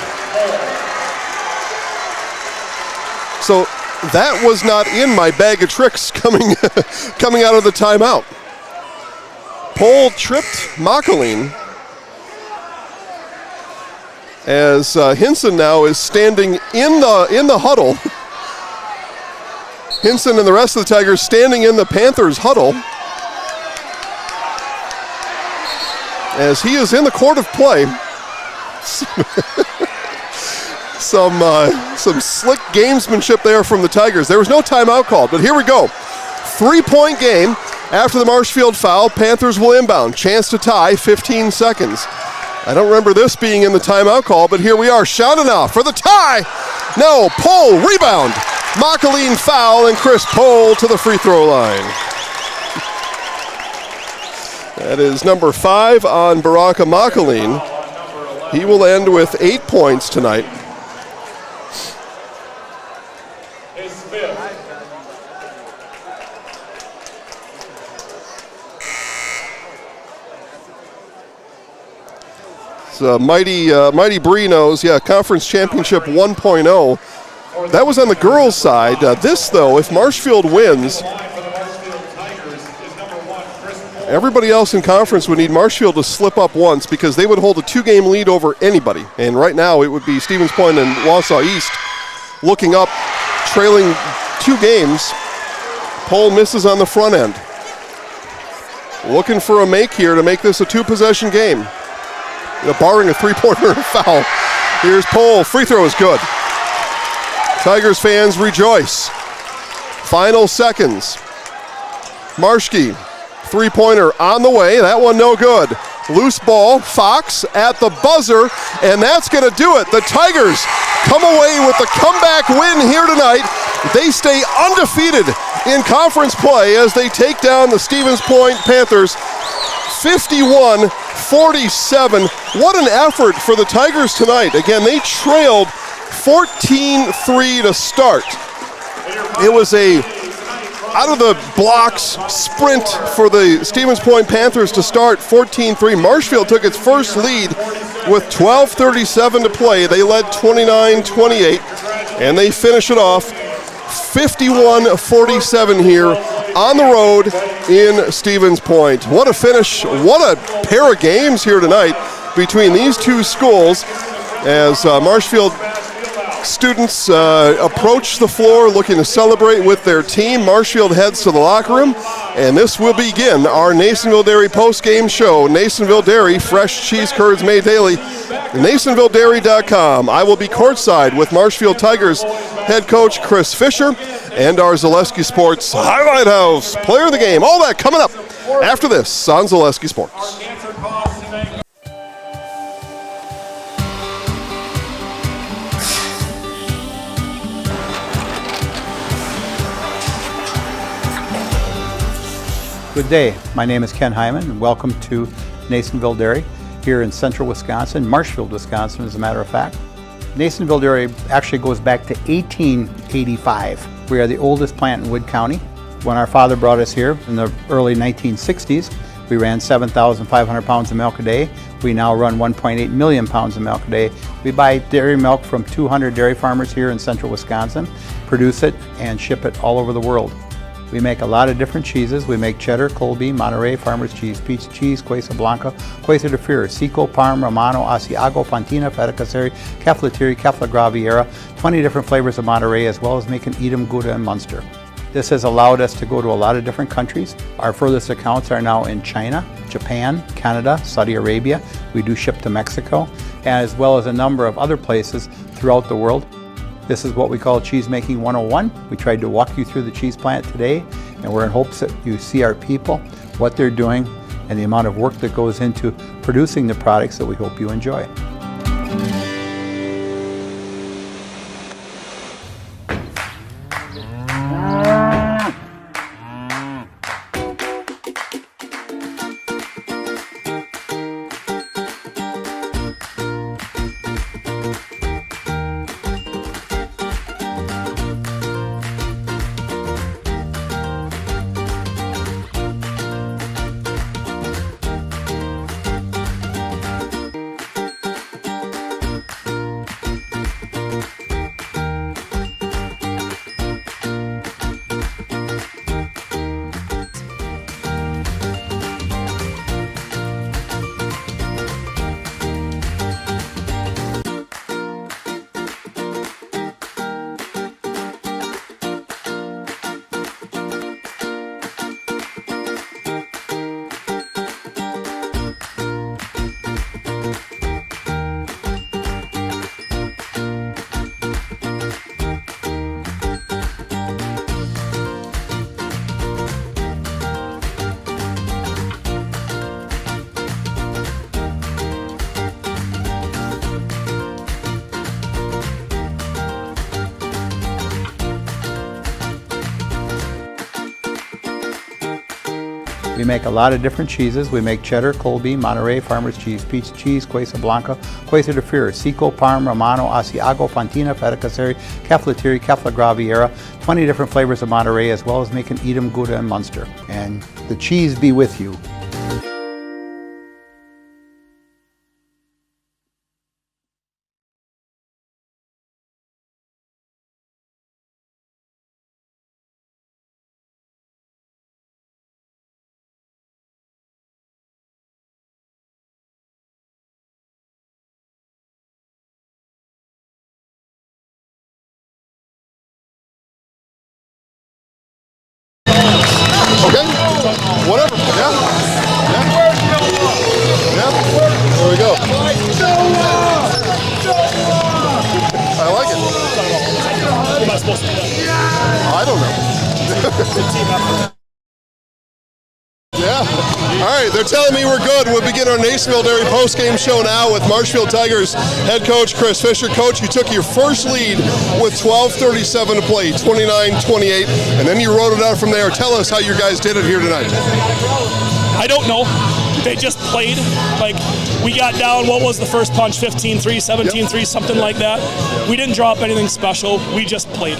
So that was not in my bag of tricks coming out of the timeout. Pohl tripped Makaline as Hinson now is standing in the huddle. Hinson and the rest of the Tigers standing in the Panthers huddle as he is in the court of play. Some slick gamesmanship there from the Tigers. There was no timeout called, but here we go. 3-point game. After the Marshfield foul, Panthers will inbound. Chance to tie, 15 seconds. I don't remember this being in the timeout call, but here we are. Shaudonoff for the tie. No, Pohl, rebound. Makaline foul, and Chris Pohl to the free throw line. That is number 5 on Baraka Makaline. He will end with 8 points tonight. Mighty Bree knows, conference championship 1.0. That was on the girls' side. This, though, if Marshfield wins, everybody else in conference would need Marshfield to slip up once because they would hold a 2-game lead over anybody. And right now it would be Stevens Point and Wausau East looking up, trailing 2 games. Pohl misses on the front end. Looking for a make here to make this a 2-possession game. Barring a 3-pointer and a foul. Here's Pohl. Free throw is good. Tigers fans rejoice. Final seconds. Marshke, 3-pointer on the way. That one no good. Loose ball. Fox at the buzzer, and that's going to do it. The Tigers come away with the comeback win here tonight. They stay undefeated in conference play as they take down the Stevens Point Panthers 51-47. What an effort for the Tigers tonight. Again, they trailed 14-3 to start. It was a out-of-the-blocks sprint for the Stevens Point Panthers to start 14-3. Marshfield took its first lead with 12:37 to play. They led 29-28, and they finish it off 51-47 here on the road in Stevens Point. What a finish. What a pair of games here tonight between these 2 schools as Marshfield students approach the floor looking to celebrate with their team. Marshfield heads to the locker room, and this will begin our Nasonville Dairy post-game show. Nasonville Dairy, fresh cheese curds made daily. NasonvilleDairy.com. I will be courtside with Marshfield Tigers head coach Chris Fisher and our Zaleski Sports Highlight House player of the game. All that coming up after this on Zaleski Sports. Good day. My name is Ken Hyman, and welcome to Nasonville Dairy here in central Wisconsin, Marshfield, Wisconsin, as a matter of fact. Nasonville Dairy actually goes back to 1885. We are the oldest plant in Wood County. When our father brought us here in the early 1960s, we ran 7,500 pounds of milk a day. We now run 1.8 million pounds of milk a day. We buy dairy milk from 200 dairy farmers here in central Wisconsin, produce it, and ship it all over the world. We make a lot of different cheeses. We make cheddar, Colby, Monterey, Farmer's Cheese, Peach Cheese, Quesa Blanca, Quesa de Freer, Seco, Parm, Romano, Asiago, Fontina, Feta Caseri, Caflateri, Cafla Graviera, 20 different flavors of Monterey, as well as making Edam, Gouda, and Munster. This has allowed us to go to a lot of different countries. Our furthest accounts are now in China, Japan, Canada, Saudi Arabia. We do ship to Mexico, as well as a number of other places throughout the world. This is what we call Cheese Making 101. We tried to walk you through the cheese plant today, and we're in hopes that you see our people, what they're doing, and the amount of work that goes into producing the products that we hope you enjoy. We make a lot of different cheeses. We make cheddar, Colby, Monterey, Farmer's Cheese, Peach Cheese, Quesa Blanca, Quesa de Freer, Seco, Parm, Romano, Asiago, Fontina, Feta Caseri, Caflateri, Cafla Graviera, 20 different flavors of Monterey, as well as making Edam, Gouda, and Munster. And the cheese be with you. Okay, whatever, yeah. There we go. I like it. What am I supposed to do? I don't know. Yeah. All right, they're telling me we're good. We'll begin our Nasonville Dairy post-game show now with Marshfield Tigers head coach Chris Fisher. Coach, you took your first lead with 12:37 to play, 29-28, and then you wrote it out from there. Tell us how you guys did it here tonight. I don't know. They just played. Like, we got down, what was the first punch, 15-3, 17-3, something like that. We didn't drop anything special. We just played.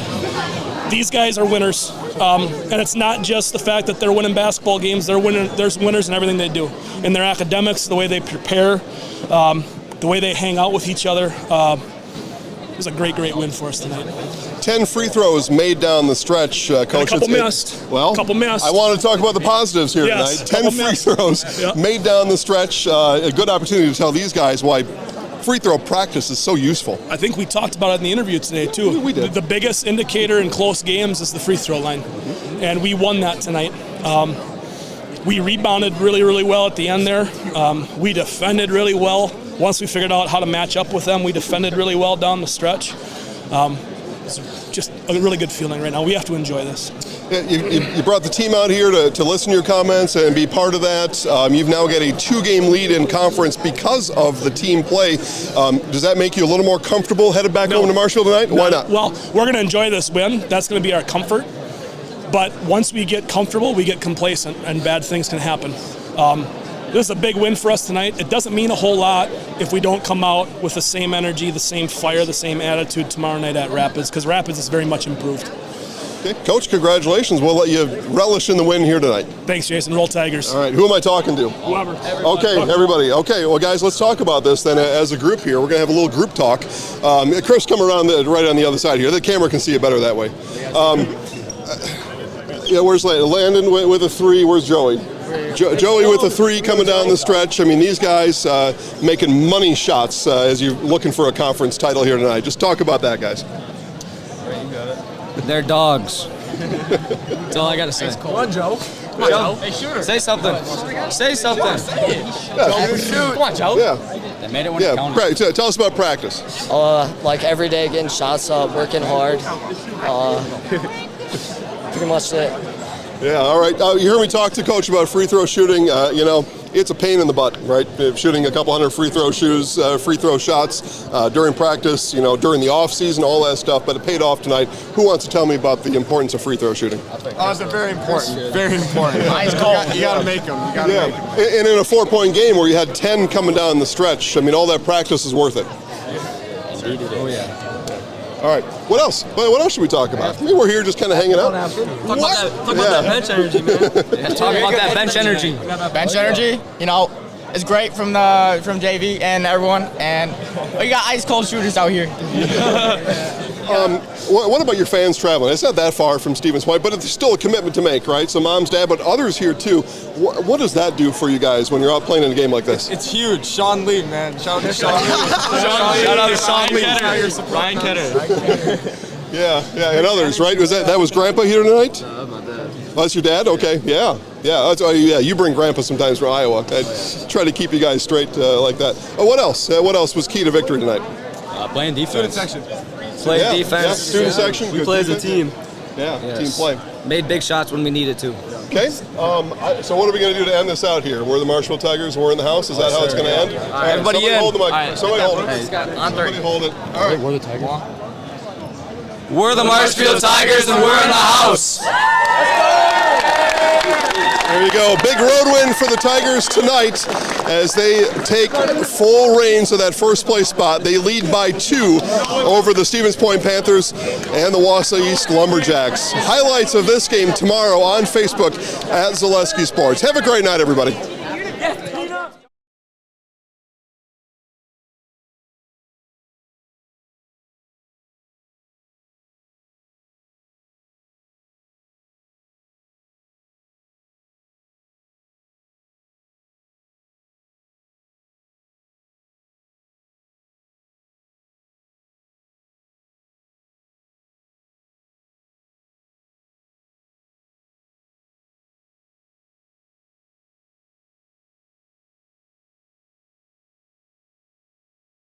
These guys are winners. And it's not just the fact that they're winning basketball games. There's winners in everything they do. In their academics, the way they prepare, the way they hang out with each other. It was a great, great win for us tonight. 10 free throws made down the stretch, Coach. And a couple missed. Well, couple missed. I want to talk about the positives here yes, tonight. 10 free throws made down the stretch. A good opportunity to tell these guys why free throw practice is so useful. I think we talked about it in the interview today, too. We did. The biggest indicator in close games is the free throw line. And we won that tonight. We rebounded really, really well at the end there. We defended really well. Once we figured out how to match up with them, we defended really well down the stretch. It's just a really good feeling right now. We have to enjoy this. You brought the team out here to listen to your comments and be part of that. You've now got a 2-game lead in conference because of the team play. Does that make you a little more comfortable headed back home to Marshfield tonight? Why not? Well, we're going to enjoy this win. That's going to be our comfort. But once we get comfortable, we get complacent, and bad things can happen. This is a big win for us tonight. It doesn't mean a whole lot if we don't come out with the same energy, the same fire, the same attitude tomorrow night at Rapids, because Rapids is very much improved. Okay, Coach, congratulations. We'll let you relish in the win here tonight. Thanks, Jason. Roll Tigers. All right, who am I talking to? Whoever. Okay, everybody. Okay, well, guys, let's talk about this then as a group here. We're going to have a little group talk. Chris, come around right on the other side here. The camera can see it better that way. Yeah, where's Landon? Landon with a 3. Where's Joey? Joey with a 3 coming down the stretch. I mean, these guys making money shots as you're looking for a conference title here tonight. Just talk about that, guys. They're dogs. That's all I got to say. Come on, Joe. Come on, Joe. Hey, shooter. Say something. Say something. Come on, Joe. Yeah. They made it when it counted. Tell us about practice. Like every day, getting shots up, working hard. Pretty much it. Yeah, all right. You heard me talk to Coach about free throw shooting. It's a pain in the butt, right? Shooting a couple hundred free throw shots during practice, during the off season, all that stuff. But it paid off tonight. Who wants to tell me about the importance of free throw shooting? It's very important. Very important. Ice cold. You got to make them. Make them. And in a 4-point game where you had 10 coming down the stretch, I mean, all that practice is worth it. Oh yeah. All right. What else? What else should we talk about? I mean, we're here just kind of hanging out. Talk about that bench energy, man. Talk about that bench energy. Bench energy, it's great from JV and everyone, and you got ice cold shooters out here. What about your fans traveling? It's not that far from Stevens Point, but it's still a commitment to make, right? So moms, dad, but others here too. What does that do for you guys when you're out playing in a game like this? It's huge. Sean Lee, man. Shout out to Sean Lee. Shout out to Sean Lee. Ryan Ketter. Yeah, and others, right? That was Grandpa here tonight? No, my dad. Oh, that's your dad? Okay, yeah. You bring Grandpa sometimes from Iowa. I try to keep you guys straight like that. What else? What else was key to victory tonight? Playing defense. Student section. Played defense. Yeah, student section. We play as a team. Yeah, Yes. team play. Made big shots when we needed to. Okay. So what are we going to do to end this out here? We're the Marshfield Tigers. We're in the house. Is that how it's going to end? All right, everybody somebody in. hold the mic. All right. Somebody hold it. On Somebody hold it. All right. We're the Tigers. We're the Marshfield Tigers, and we're in the house. There you go. Big road win for the Tigers tonight as they take full reins of that first place spot. They lead by 2 over the Stevens Point Panthers and the Wausau East Lumberjacks. Highlights of this game tomorrow on Facebook at Zaleski Sports. Have a great night, everybody.